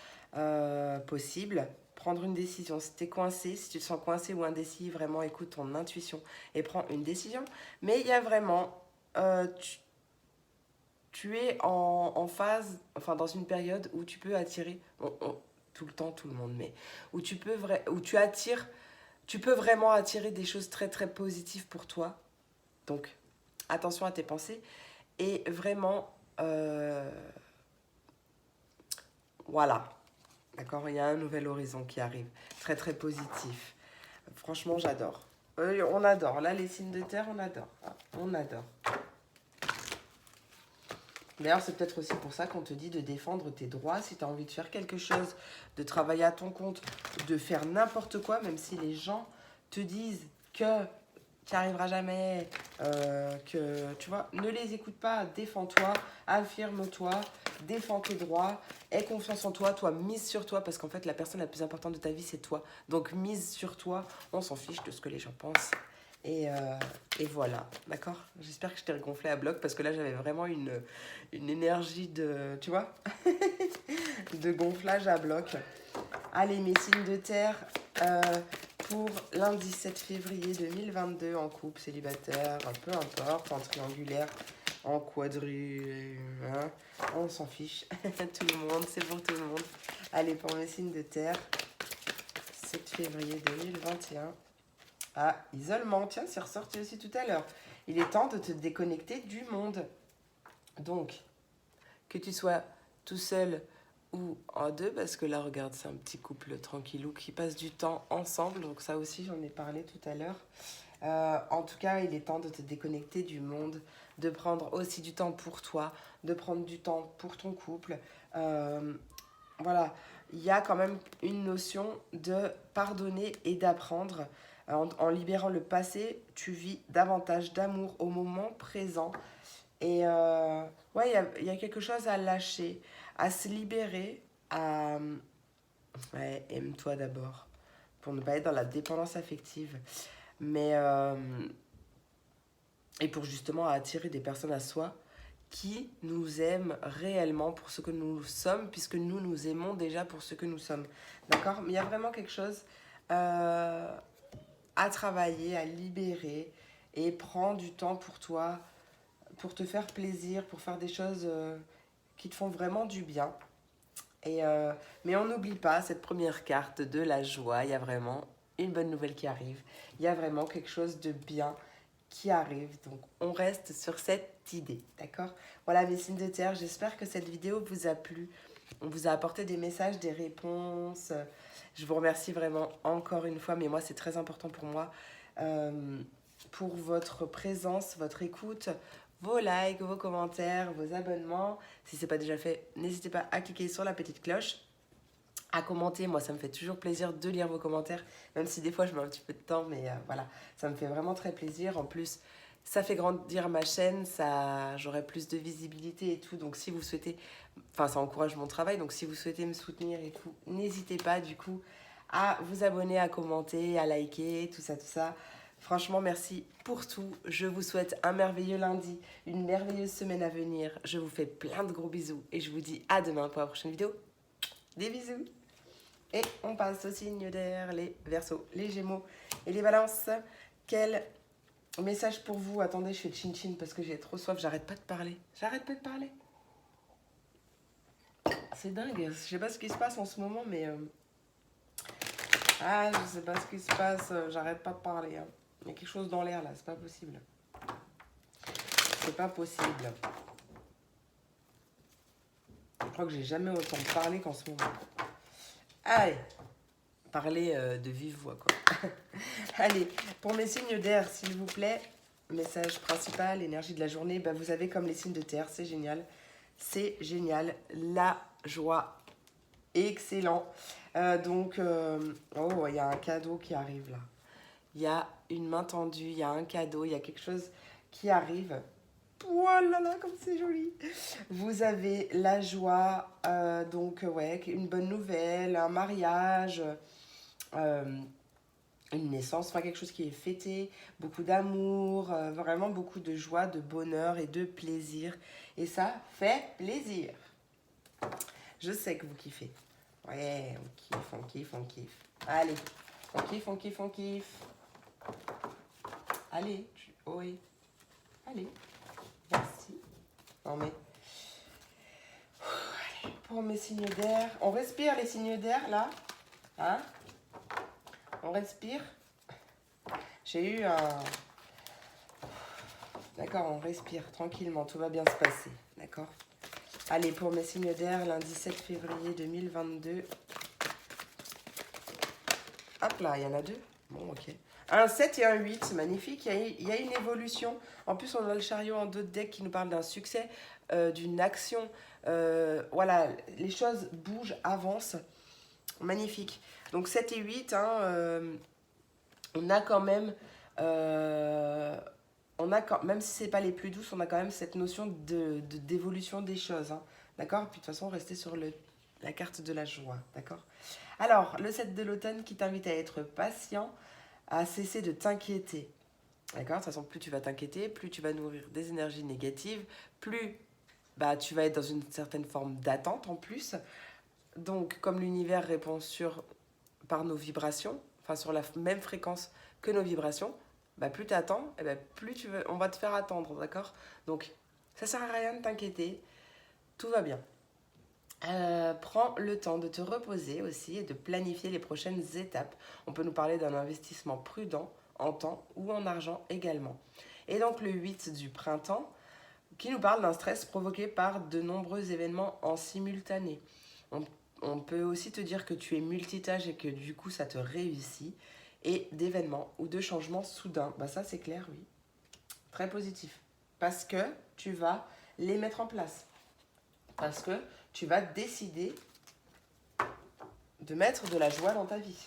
possible. Prendre une décision. Si tu es coincé, si tu te sens coincé ou indécis, vraiment écoute ton intuition et prends une décision. Mais il y a vraiment... tu es en phase, enfin dans une période où tu peux attirer, tout le temps, tout le monde, mais où tu peux vraiment attirer des choses très très positives pour toi. Donc, attention à tes pensées. Et vraiment, voilà. D'accord, il y a un nouvel horizon qui arrive. Très, très positif. Franchement, j'adore. On adore. Là, les signes de terre, on adore. On adore. D'ailleurs, c'est peut-être aussi pour ça qu'on te dit de défendre tes droits. Si tu as envie de faire quelque chose, de travailler à ton compte, de faire n'importe quoi, même si les gens te disent que tu n'y arriveras jamais, que, tu vois, ne les écoute pas, défends-toi, affirme-toi, défends tes droits, aie confiance en toi, toi, mise sur toi, parce qu'en fait, la personne la plus importante de ta vie, c'est toi. Donc, mise sur toi, on s'en fiche de ce que les gens pensent. Et voilà, d'accord? J'espère que je t'ai regonflé à bloc, parce que là, j'avais vraiment une énergie de, tu vois, de gonflage à bloc. Allez, mes signes de terre, pour lundi 7 février 2022, en couple, célibataire, peu importe, en triangulaire, en quadrille, hein, on s'en fiche. Tout le monde, c'est pour tout le monde. Allez, pour mes signes de terre, 7 février 2021. Ah, isolement, tiens, c'est ressorti aussi tout à l'heure. Il est temps de te déconnecter du monde. Donc, que tu sois tout seul ou en deux, parce que là, regarde, c'est un petit couple tranquillou qui passe du temps ensemble. Donc ça aussi, j'en ai parlé tout à l'heure. En tout cas, il est temps de te déconnecter du monde, de prendre aussi du temps pour toi, de prendre du temps pour ton couple. Voilà, il y a quand même une notion de pardonner et d'apprendre. En libérant le passé, tu vis davantage d'amour au moment présent. Et ouais, il y a quelque chose à lâcher, à se libérer, à... Ouais, aime-toi d'abord, pour ne pas être dans la dépendance affective. Mais... et pour justement attirer des personnes à soi qui nous aiment réellement pour ce que nous sommes, puisque nous nous aimons déjà pour ce que nous sommes. D'accord? Mais il y a vraiment quelque chose à travailler, à libérer, et prends du temps pour toi, pour te faire plaisir, pour faire des choses qui te font vraiment du bien. Mais on n'oublie pas cette première carte de la joie. Il y a vraiment une bonne nouvelle qui arrive. Il y a vraiment quelque chose de bien qui arrive. Donc, on reste sur cette idée, d'accord? Voilà, mes signes de terre, j'espère que cette vidéo vous a plu. On vous a apporté des messages, des réponses. Je vous remercie vraiment encore une fois, mais moi, c'est très important pour moi, pour votre présence, votre écoute, vos likes, vos commentaires, vos abonnements. Si ce n'est pas déjà fait, n'hésitez pas à cliquer sur la petite cloche, à commenter. Moi, ça me fait toujours plaisir de lire vos commentaires, même si des fois je mets un petit peu de temps, mais voilà, ça me fait vraiment très plaisir. En plus, ça fait grandir ma chaîne, j'aurai plus de visibilité et tout. Donc si vous souhaitez, enfin ça encourage mon travail, donc si vous souhaitez me soutenir et tout, n'hésitez pas du coup à vous abonner, à commenter, à liker, tout ça, tout ça. Franchement, merci pour tout. Je vous souhaite un merveilleux lundi, une merveilleuse semaine à venir. Je vous fais plein de gros bisous et je vous dis à demain pour la prochaine vidéo. Des bisous. Et on passe aux signes d'air, les Verseaux, les Gémeaux et les Balances. Quel message pour vous? Attendez, je fais chin-chin parce que j'ai trop soif, j'arrête pas de parler. J'arrête pas de parler. C'est dingue, je sais pas ce qui se passe en ce moment, mais... Ah, je sais pas ce qui se passe, j'arrête pas de parler. Hein. Il y a quelque chose dans l'air là, c'est pas possible. C'est pas possible. Je crois que j'ai jamais autant parlé qu'en ce moment. Allez, parler de vive voix quoi. Allez, pour mes signes d'air, s'il vous plaît, message principal, énergie de la journée, bah, vous avez comme les signes de terre, c'est génial. C'est génial, la joie, excellent. Oh, il y a un cadeau qui arrive là. Il y a une main tendue, il y a un cadeau, il y a quelque chose qui arrive. Oh là là, comme c'est joli. Vous avez la joie, ouais, une bonne nouvelle, un mariage, une naissance, enfin quelque chose qui est fêté, beaucoup d'amour, vraiment beaucoup de joie, de bonheur et de plaisir. Et ça fait plaisir. Je sais que vous kiffez. Ouais, on kiffe, on kiffe, on kiffe. Allez, on kiffe, on kiffe, on kiffe. Allez, oui. Allez, merci. Non mais... Allez, pour mes signes d'air. On respire les signes d'air, là. Hein? On respire. J'ai eu un... D'accord, on respire tranquillement, tout va bien se passer. D'accord. Allez, pour mes signes d'air, lundi 7 février 2022. Hop là, il y en a deux. Bon, ok. Un 7 et un 8, c'est magnifique. Il y a une évolution. En plus, on a le chariot en d'autres decks qui nous parle d'un succès, d'une action. Voilà, les choses bougent, avancent. Magnifique. Donc 7 et 8, hein, on a quand même... même si c'est pas les plus douces, on a quand même cette notion d'évolution des choses. Hein, d'accord. Puis de toute façon, restez sur la carte de la joie. D'accord. Alors, le 7 de l'automne qui t'invite à être patient, à cesser de t'inquiéter. D'accord. De toute façon, plus tu vas t'inquiéter, plus tu vas nourrir des énergies négatives, plus bah, tu vas être dans une certaine forme d'attente en plus. Donc, comme l'univers répond par nos vibrations, enfin sur la même fréquence que nos vibrations, bah, plus tu attends, et bah, on va te faire attendre, d'accord. Donc, ça sert à rien de t'inquiéter, tout va bien. Prends le temps de te reposer aussi et de planifier les prochaines étapes. On peut nous parler d'un investissement prudent en temps ou en argent également. Et donc le 8 du printemps, qui nous parle d'un stress provoqué par de nombreux événements en simultané. On peut aussi te dire que tu es multitâche et que du coup ça te réussit. Et d'événements ou de changements soudains. Bah ça c'est clair, oui. Très positif. Parce que tu vas les mettre en place. Parce que tu vas décider de mettre de la joie dans ta vie.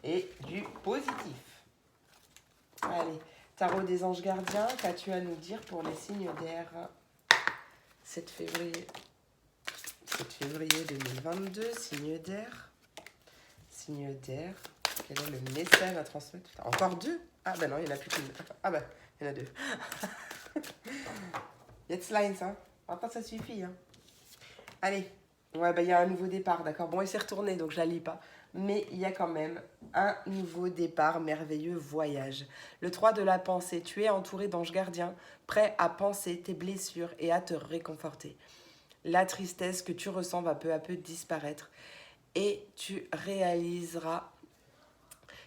Et du positif. Allez, tarot des anges gardiens, qu'as-tu à nous dire pour les signes d'air 7 février 2022, signe d'air. Signe d'air. Quel est le message à transmettre? Encore deux? Ah ben non, il n'y en a plus qu'une. Ah ben, il y en a deux. Jetzt lines, hein. Maintenant, ça suffit, hein. Allez. Ouais, ben il y a un nouveau départ, d'accord. Bon, il s'est retourné, donc je la lis pas. Mais il y a quand même un nouveau départ, merveilleux voyage. Le 3 de la pensée, tu es entouré d'anges gardiens, prêts à penser tes blessures et à te réconforter. La tristesse que tu ressens va peu à peu disparaître et tu réaliseras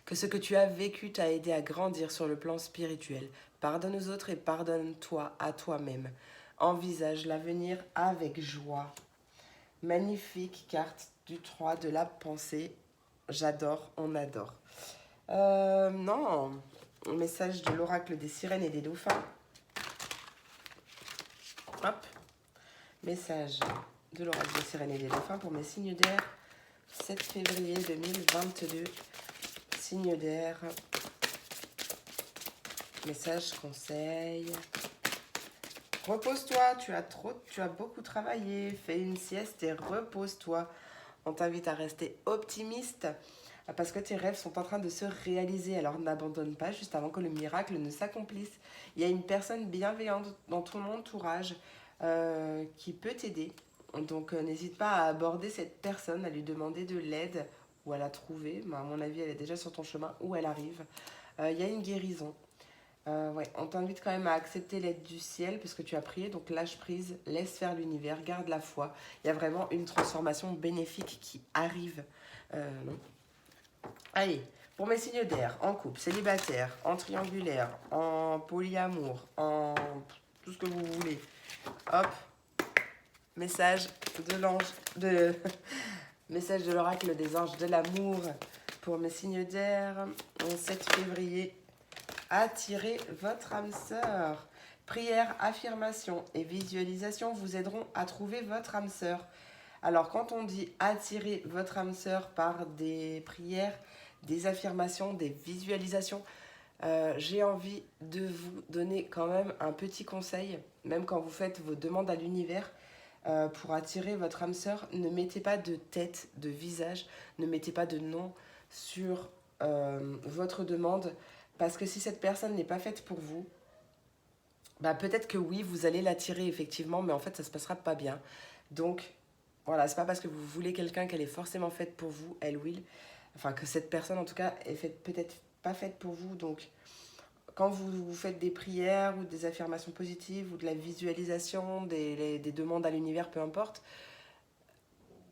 que ce que tu as vécu t'a aidé à grandir sur le plan spirituel. Pardonne aux autres et pardonne-toi à toi-même. Envisage l'avenir avec joie. Magnifique carte du 3 de la pensée. J'adore, on adore. Non, message de l'oracle des sirènes et des dauphins. Hop. Message de l'oracle des sirènes et des dauphins pour mes signes d'air. 7 février 2022. Signe d'air. Message, conseil. Repose-toi, tu as beaucoup travaillé. Fais une sieste et repose-toi. On t'invite à rester optimiste parce que tes rêves sont en train de se réaliser. Alors n'abandonne pas juste avant que le miracle ne s'accomplisse. Il y a une personne bienveillante dans ton entourage qui peut t'aider. Donc n'hésite pas à aborder cette personne, à lui demander de l'aide ou à la trouver. Mais à mon avis, elle est déjà sur ton chemin ou elle arrive. Il y a une guérison. Ouais, on t'invite quand même à accepter l'aide du ciel parce que tu as prié, donc lâche prise, laisse faire l'univers, garde la foi. Il y a vraiment une transformation bénéfique qui arrive. Allez, pour mes signes d'air, en couple, célibataire, en triangulaire, en polyamour, en tout ce que vous voulez. Hop, message de message de l'oracle des anges de l'amour pour mes signes d'air, en 7 février. Attirez votre âme sœur. Prière, affirmation et visualisation vous aideront à trouver votre âme sœur. Alors, quand on dit attirer votre âme sœur par des prières, des affirmations, des visualisations, j'ai envie de vous donner quand même un petit conseil, même quand vous faites vos demandes à l'univers, pour attirer votre âme sœur, ne mettez pas de tête, de visage, ne mettez pas de nom sur votre demande. Parce que si cette personne n'est pas faite pour vous, bah peut-être que oui, vous allez l'attirer effectivement, mais en fait, ça se passera pas bien. Donc, voilà, c'est pas parce que vous voulez quelqu'un qu'elle est forcément faite pour vous, elle ou il. Enfin, que cette personne, en tout cas, est peut-être pas faite pour vous. Donc, quand vous faites des prières ou des affirmations positives ou de la visualisation, des demandes à l'univers, peu importe,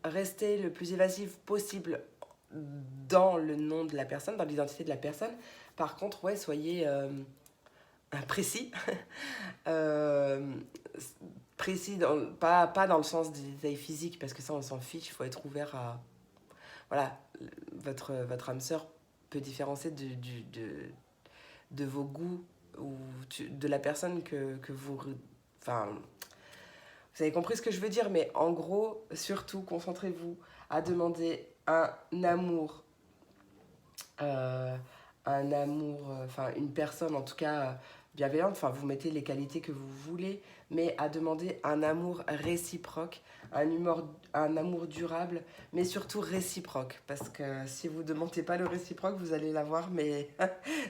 restez le plus évasif possible dans le nom de la personne, dans l'identité de la personne. Par contre, ouais, soyez précis. Précis, pas dans le sens des détails physiques, parce que ça, on s'en fiche. Il faut être ouvert à... Voilà, votre âme sœur peut différencier de vos goûts ou de la personne que vous... Enfin, vous avez compris ce que je veux dire, mais en gros, surtout, concentrez-vous à demander un amour, enfin une personne en tout cas bienveillante, enfin vous mettez les qualités que vous voulez, mais à demander un amour réciproque, un amour durable, mais surtout réciproque, parce que si vous ne demandez pas le réciproque, vous allez l'avoir, mais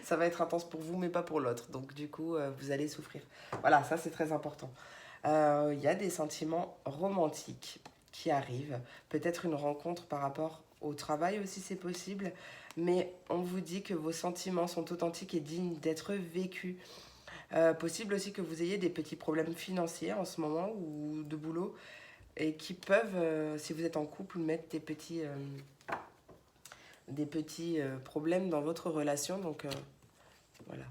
ça va être intense pour vous, mais pas pour l'autre, donc du coup vous allez souffrir. Voilà, ça c'est très important. Y a des sentiments romantiques qui arrivent, peut-être une rencontre par rapport au travail aussi c'est possible, mais on vous dit que vos sentiments sont authentiques et dignes d'être vécus. Possible aussi que vous ayez des petits problèmes financiers en ce moment ou de boulot et qui peuvent, si vous êtes en couple, mettre des petits problèmes dans votre relation. Donc voilà.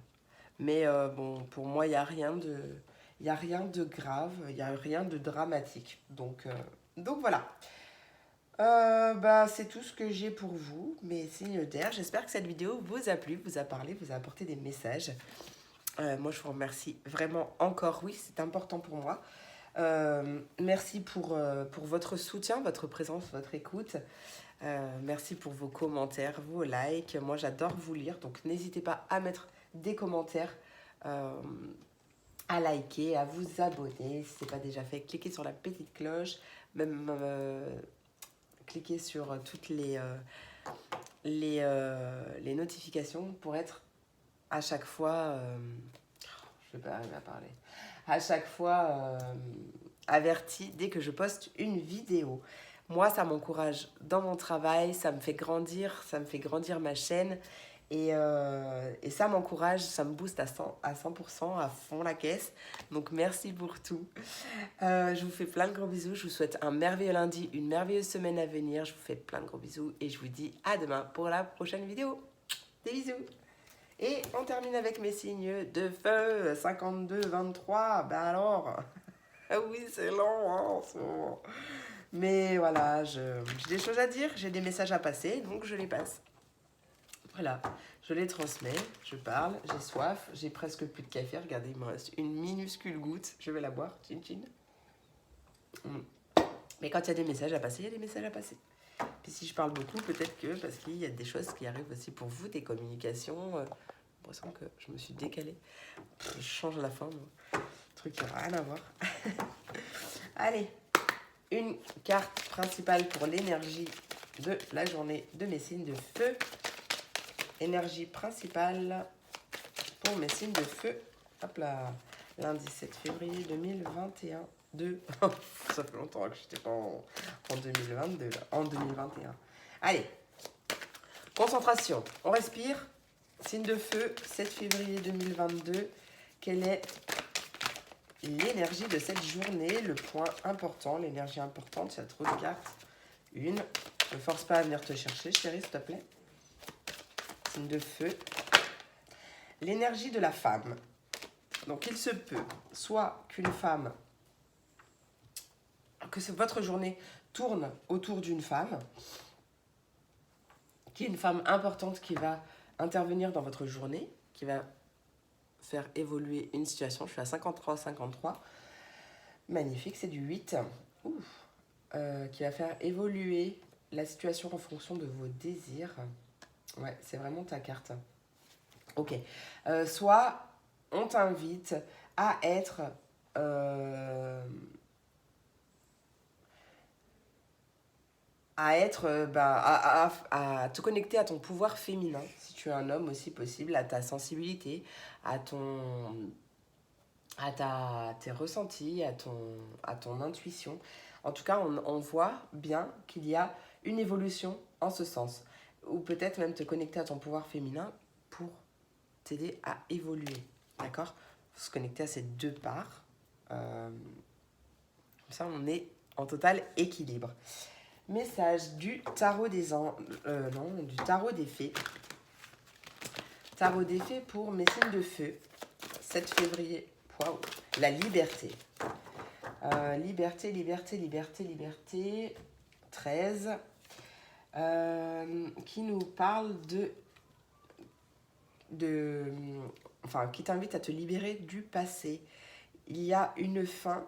Mais bon, pour moi, il n'y a rien de grave, il n'y a rien de dramatique. Donc voilà. C'est tout ce que j'ai pour vous, mes signes d'air. J'espère que cette vidéo vous a plu, vous a parlé, vous a apporté des messages. Moi, je vous remercie vraiment encore. Oui, c'est important pour moi. Merci pour votre soutien, votre présence, votre écoute. Merci pour vos commentaires, vos likes. Moi, j'adore vous lire, donc n'hésitez pas à mettre des commentaires, à liker, à vous abonner. Si ce n'est pas déjà fait, cliquez sur la petite cloche, même cliquez sur toutes les notifications pour être à chaque fois, je vais pas arriver à parler, à chaque fois averti dès que je poste une vidéo. Moi, ça m'encourage dans mon travail, ça me fait grandir ma chaîne et ça m'encourage, ça me booste à 100%, à fond la caisse. Donc, merci pour tout. Je vous fais plein de gros bisous. Je vous souhaite un merveilleux lundi, une merveilleuse semaine à venir. Je vous fais plein de gros bisous et je vous dis à demain pour la prochaine vidéo. Des bisous. Et on termine avec mes signes de feu, 52, 23. Ben alors, oui, c'est long en ce moment. Mais voilà, j'ai des choses à dire, j'ai des messages à passer, donc je les passe. Voilà, je les transmets, je parle, j'ai soif, j'ai presque plus de café. Regardez, il me reste une minuscule goutte, je vais la boire, chin chin. Mais quand il y a des messages à passer, il y a des messages à passer. Puis si je parle beaucoup, peut-être que parce qu'il y a des choses qui arrivent aussi pour vous, des communications. J'ai l'impression que je me suis décalée. Je change la fin, moi. Truc qui n'a rien à voir. Allez, une carte principale pour l'énergie de la journée de mes signes de feu. Énergie principale pour mes signes de feu. Hop là, lundi 7 février 2021. Ça fait longtemps que je n'étais pas en 2022, là, en 2021. Allez, concentration, on respire. Signe de feu, 7 février 2022. Quelle est l'énergie de cette journée? Le point important, l'énergie importante, il y a trop de cartes. Une, ne force pas à venir te chercher, chérie, s'il te plaît. Signe de feu. L'énergie de la femme. Donc, il se peut soit qu'une femme, que votre journée tourne autour d'une femme, qui est une femme importante qui va intervenir dans votre journée, qui va faire évoluer une situation. Je suis à 53-53. Magnifique, c'est du 8. Qui va faire évoluer la situation en fonction de vos désirs. Ouais, c'est vraiment ta carte. Ok. Soit on t'invite à être... à te connecter à ton pouvoir féminin, si tu es un homme aussi possible, à ta sensibilité, à tes ressentis, à ton intuition. En tout cas, on voit bien qu'il y a une évolution en ce sens. Ou peut-être même te connecter à ton pouvoir féminin pour t'aider à évoluer. D'accord? Se connecter à ces deux parts. Comme ça, on est en total équilibre. Message du tarot du tarot des fées. Tarot des fées pour mes signes de feu. 7 février. Waouh, la liberté. Liberté, liberté, liberté, liberté. 13. Qui nous parle enfin, qui t'invite à te libérer du passé. Il y a une fin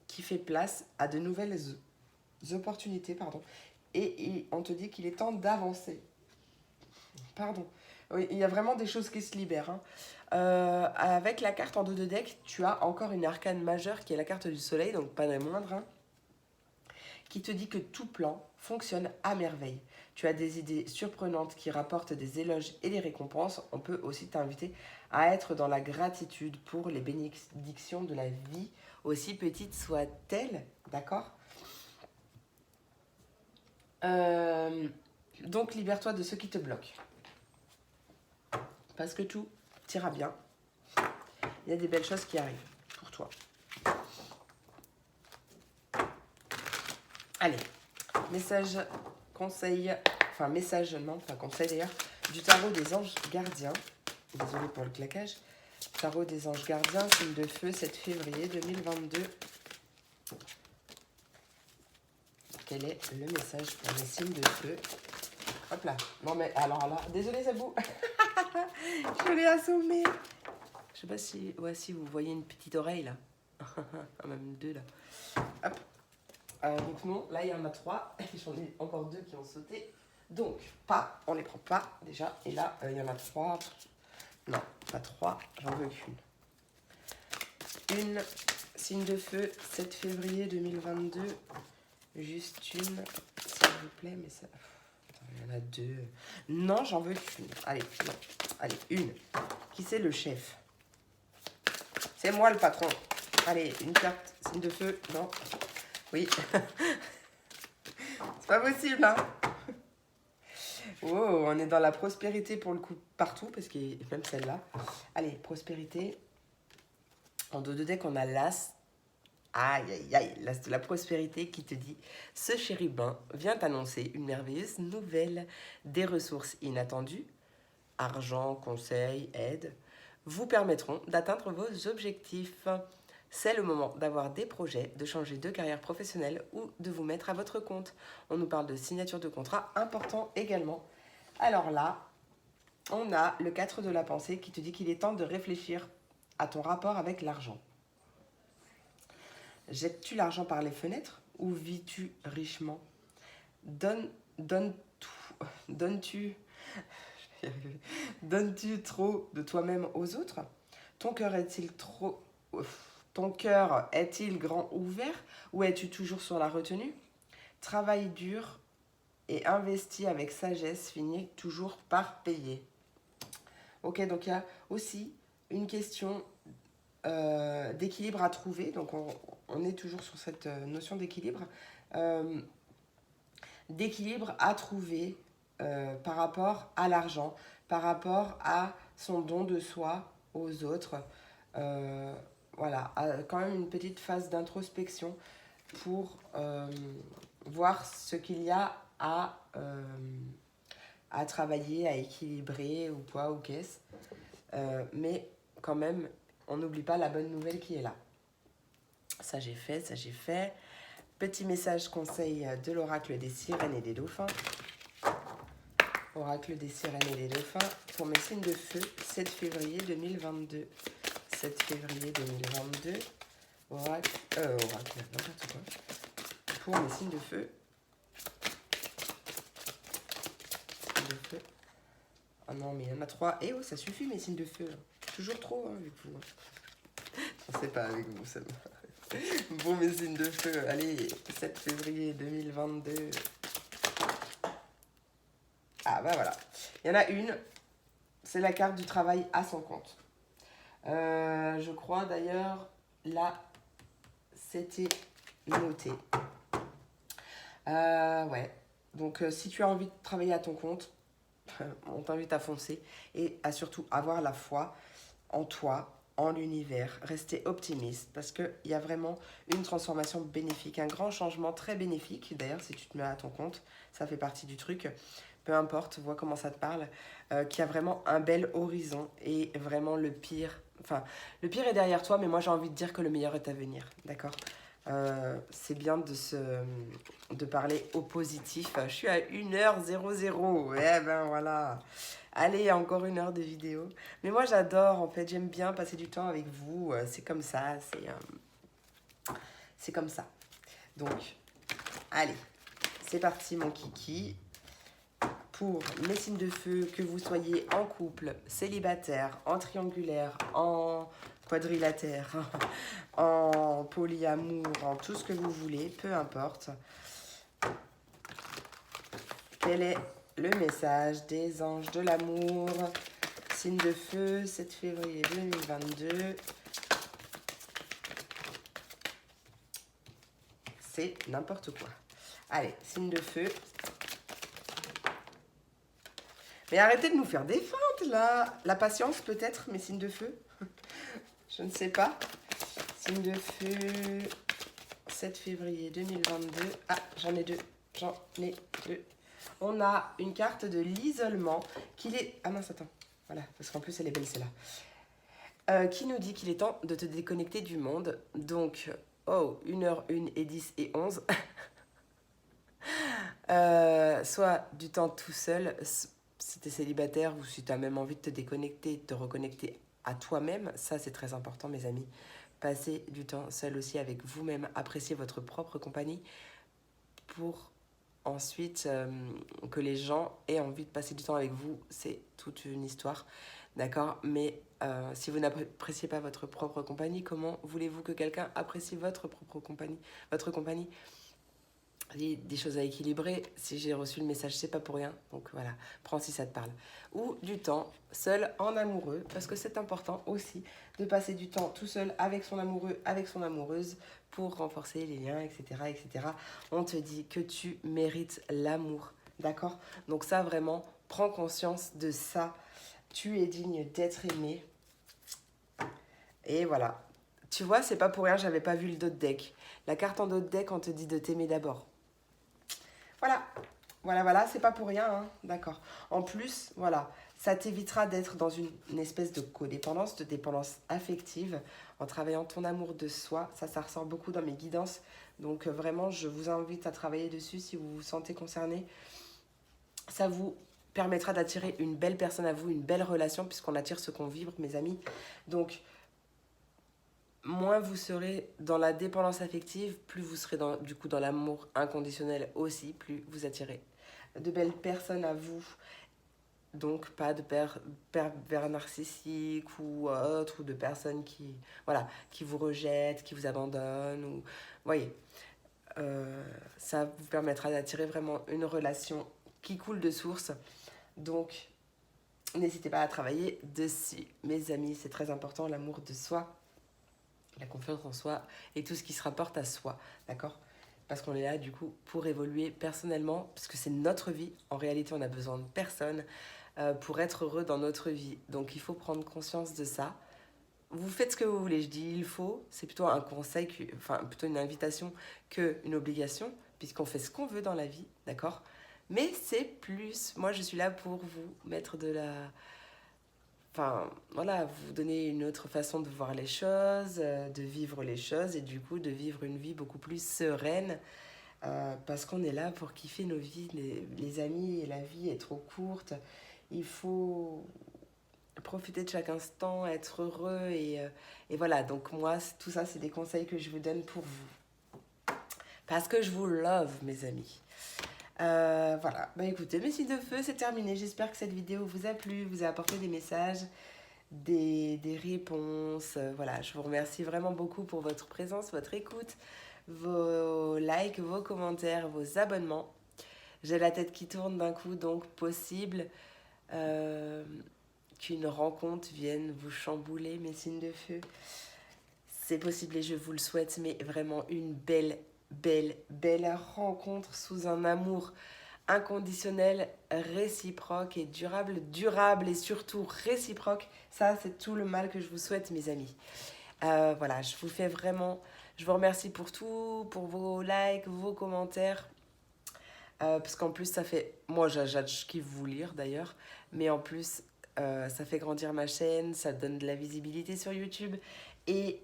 qui fait place à de nouvelles opportunités, pardon. Et on te dit qu'il est temps d'avancer. Pardon. Oui, il y a vraiment des choses qui se libèrent. Hein. Avec la carte en dos de deck, tu as encore une arcane majeure qui est la carte du soleil, donc pas la moindre, hein, qui te dit que tout plan fonctionne à merveille. Tu as des idées surprenantes qui rapportent des éloges et des récompenses. On peut aussi t'inviter à être dans la gratitude pour les bénédictions de la vie, aussi petites soient-elles. D'accord ? Donc, libère-toi de ce qui te bloque. Parce que tout ira bien. Il y a des belles choses qui arrivent pour toi. Allez, message, conseil, enfin message, non, pas conseil d'ailleurs, du tarot des anges gardiens. Désolée pour le claquage. Tarot des anges gardiens, signe de feu, 7 février 2022. Quel est le message pour les signes de feu? Hop là. Non mais alors là, désolée Zabou. Je l'ai assommé. Je sais pas si, ouais, si vous voyez une petite oreille là. Même deux là. Hop. Donc non, là il y en a 3. J'en ai encore 2 qui ont sauté. Donc, pas, on les prend pas déjà. Et là, il y en a 3. Non, pas 3, j'en veux qu'une. Une, signe de feu, 7 février 2022. Juste une, s'il vous plaît, mais ça... Attends, il y en a 2. Non, j'en veux qu'une. Allez, non. Allez, une. Qui c'est le chef? C'est moi le patron. Allez, une carte, signe de feu. Non. Oui. C'est pas possible, hein. Oh, on est dans la prospérité pour le coup partout, parce qu'il y a même celle-là. Allez, prospérité. En dos de deck, on a l'as. Aïe, aïe, aïe, l'as de la prospérité qui te dit « Ce chérubin vient t'annoncer une merveilleuse nouvelle. Des ressources inattendues, argent, conseil, aide, vous permettront d'atteindre vos objectifs. C'est le moment d'avoir des projets, de changer de carrière professionnelle ou de vous mettre à votre compte. » On nous parle de signature de contrat important également. Alors là, on a le 4 de la pensée qui te dit qu'il est temps de réfléchir à ton rapport avec l'argent. Jettes-tu l'argent par les fenêtres ou vis-tu richement? Donnes-tu trop de toi-même aux autres? Ton cœur est-il grand ouvert ou es-tu toujours sur la retenue? Travaille dur et investis avec sagesse finit toujours par payer. Ok, donc il y a aussi une question d'équilibre à trouver. Donc on est toujours sur cette notion d'équilibre. D'équilibre à trouver par rapport à l'argent, par rapport à son don de soi aux autres. Voilà, quand même une petite phase d'introspection pour voir ce qu'il y a à travailler, à équilibrer ou quoi, ou qu'est-ce. Mais quand même, on n'oublie pas la bonne nouvelle qui est là. Ça j'ai fait, ça j'ai fait. Petit message conseil de l'oracle des sirènes et des dauphins. Oracle des sirènes et des dauphins pour mes signes de feu, 7 février 2022. 7 février 2022. Oracle, n'importe quoi. Pour mes signes de feu. Signes de feu. Ah non, mais il y en a 3. Et oh, ça suffit mes signes de feu. Toujours trop, hein, avec vous. Je ne sais pas avec vous, ça me... Bon, mes signes de feu, allez, 7 février 2022. Ah, bah voilà. Il y en a une, c'est la carte du travail à son compte. Je crois d'ailleurs, là, c'était noté. Ouais, donc si tu as envie de travailler à ton compte, on t'invite à foncer et à surtout avoir la foi en toi, en l'univers, rester optimiste parce qu'il y a vraiment une transformation bénéfique, un grand changement très bénéfique. D'ailleurs, si tu te mets à ton compte, ça fait partie du truc, peu importe, vois comment ça te parle, qu'il y a vraiment un bel horizon et vraiment le pire Enfin, le pire est derrière toi, mais moi j'ai envie de dire que le meilleur est à venir, d'accord? C'est bien de parler au positif. Je suis à 1h00. Ouais, ben voilà. Allez, encore 1 heure de vidéo. Mais moi j'adore, en fait, j'aime bien passer du temps avec vous. C'est comme ça, c'est comme ça. Donc, allez, c'est parti mon kiki. Pour mes signes de feu, que vous soyez en couple, célibataire, en triangulaire, en quadrilatère, en polyamour, en tout ce que vous voulez, peu importe. Quel est le message des anges de l'amour? Signe de feu, 7 février 2022. C'est n'importe quoi. Allez, signe de feu. Mais arrêtez de nous faire des feintes, là. La patience, peut-être, mes signes de feu. Je ne sais pas. Signe de feu, 7 février 2022. Ah, j'en ai deux. On a une carte de l'isolement qu'il est... Ah mince, attends. Voilà, parce qu'en plus, elle est belle, celle-là. Qui nous dit qu'il est temps de te déconnecter du monde. Donc, 1h01 et 10 et 11. Soit du temps tout seul, si tu es célibataire ou si tu as même envie de te déconnecter, de te reconnecter à toi-même, ça c'est très important mes amis. Passez du temps seul aussi avec vous-même, appréciez votre propre compagnie pour ensuite que les gens aient envie de passer du temps avec vous, c'est toute une histoire, d'accord? Mais si vous n'appréciez pas votre propre compagnie, comment voulez-vous que quelqu'un apprécie votre propre compagnie, votre compagnie? Des choses à équilibrer, si j'ai reçu le message, c'est pas pour rien, donc voilà, prends si ça te parle. Ou du temps seul en amoureux, parce que c'est important aussi de passer du temps tout seul avec son amoureux, avec son amoureuse, pour renforcer les liens, etc., etc. On te dit que tu mérites l'amour, d'accord? Donc ça, vraiment, prends conscience de ça. Tu es digne d'être aimé. Et voilà. Tu vois, c'est pas pour rien, j'avais pas vu le dos de deck. La carte en dos de deck, on te dit de t'aimer d'abord. Voilà, c'est pas pour rien, hein, d'accord. En plus, voilà, ça t'évitera d'être dans une espèce de codépendance, de dépendance affective, en travaillant ton amour de soi. Ça ressort beaucoup dans mes guidances. Donc vraiment, je vous invite à travailler dessus si vous vous sentez concerné. Ça vous permettra d'attirer une belle personne à vous, une belle relation, puisqu'on attire ce qu'on vibre, mes amis. Donc, moins vous serez dans la dépendance affective, plus vous serez du coup dans l'amour inconditionnel aussi, plus vous attirez de belles personnes à vous. Donc pas de pervers narcissiques ou autres, ou de personnes qui vous rejettent, qui vous abandonnent. Ou, voyez, ça vous permettra d'attirer vraiment une relation qui coule de source. Donc n'hésitez pas à travailler dessus, mes amis, c'est très important, l'amour de soi, la confiance en soi et tout ce qui se rapporte à soi, d'accord? Parce qu'on est là du coup pour évoluer personnellement, parce que c'est notre vie. En réalité, on a besoin de personne pour être heureux dans notre vie. Donc il faut prendre conscience de ça. Vous faites ce que vous voulez, je dis il faut, c'est plutôt un conseil, enfin plutôt une invitation qu'une obligation, puisqu'on fait ce qu'on veut dans la vie, d'accord? Mais c'est plus, moi je suis là pour vous mettre de la... Enfin, voilà, vous donner une autre façon de voir les choses, de vivre les choses et du coup de vivre une vie beaucoup plus sereine parce qu'on est là pour kiffer nos vies, les amis, et la vie est trop courte. Il faut profiter de chaque instant, être heureux et voilà. Donc moi, tout ça, c'est des conseils que je vous donne pour vous. Parce que je vous love, mes amis. Voilà, bah écoutez, mes signes de feu, c'est terminé. J'espère que cette vidéo vous a plu, vous a apporté des messages, des réponses. Voilà, je vous remercie vraiment beaucoup pour votre présence, votre écoute, vos likes, vos commentaires, vos abonnements. J'ai la tête qui tourne d'un coup, donc possible qu'une rencontre vienne vous chambouler, mes signes de feu. C'est possible et je vous le souhaite, mais vraiment une belle rencontre sous un amour inconditionnel, réciproque et durable et surtout réciproque. Ça, c'est tout le mal que je vous souhaite, mes amis. Voilà, je vous remercie pour tout, pour vos likes, vos commentaires. Parce qu'en plus, ça fait... Moi, je kiffe vous lire d'ailleurs, mais en plus, Ça fait grandir ma chaîne, ça donne de la visibilité sur YouTube. Et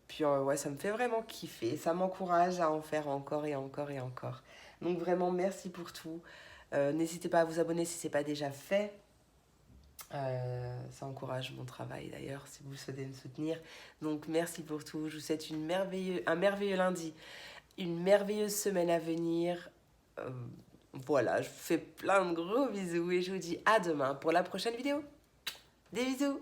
puis ouais, ça me fait vraiment kiffer. Ça m'encourage à en faire encore et encore et encore. Donc vraiment, merci pour tout. N'hésitez pas à vous abonner si ce n'est pas déjà fait. Ça encourage mon travail d'ailleurs, si vous souhaitez me soutenir. Donc merci pour tout. Je vous souhaite un merveilleux lundi, une merveilleuse semaine à venir. Voilà, je vous fais plein de gros bisous et je vous dis à demain pour la prochaine vidéo. Des bisous!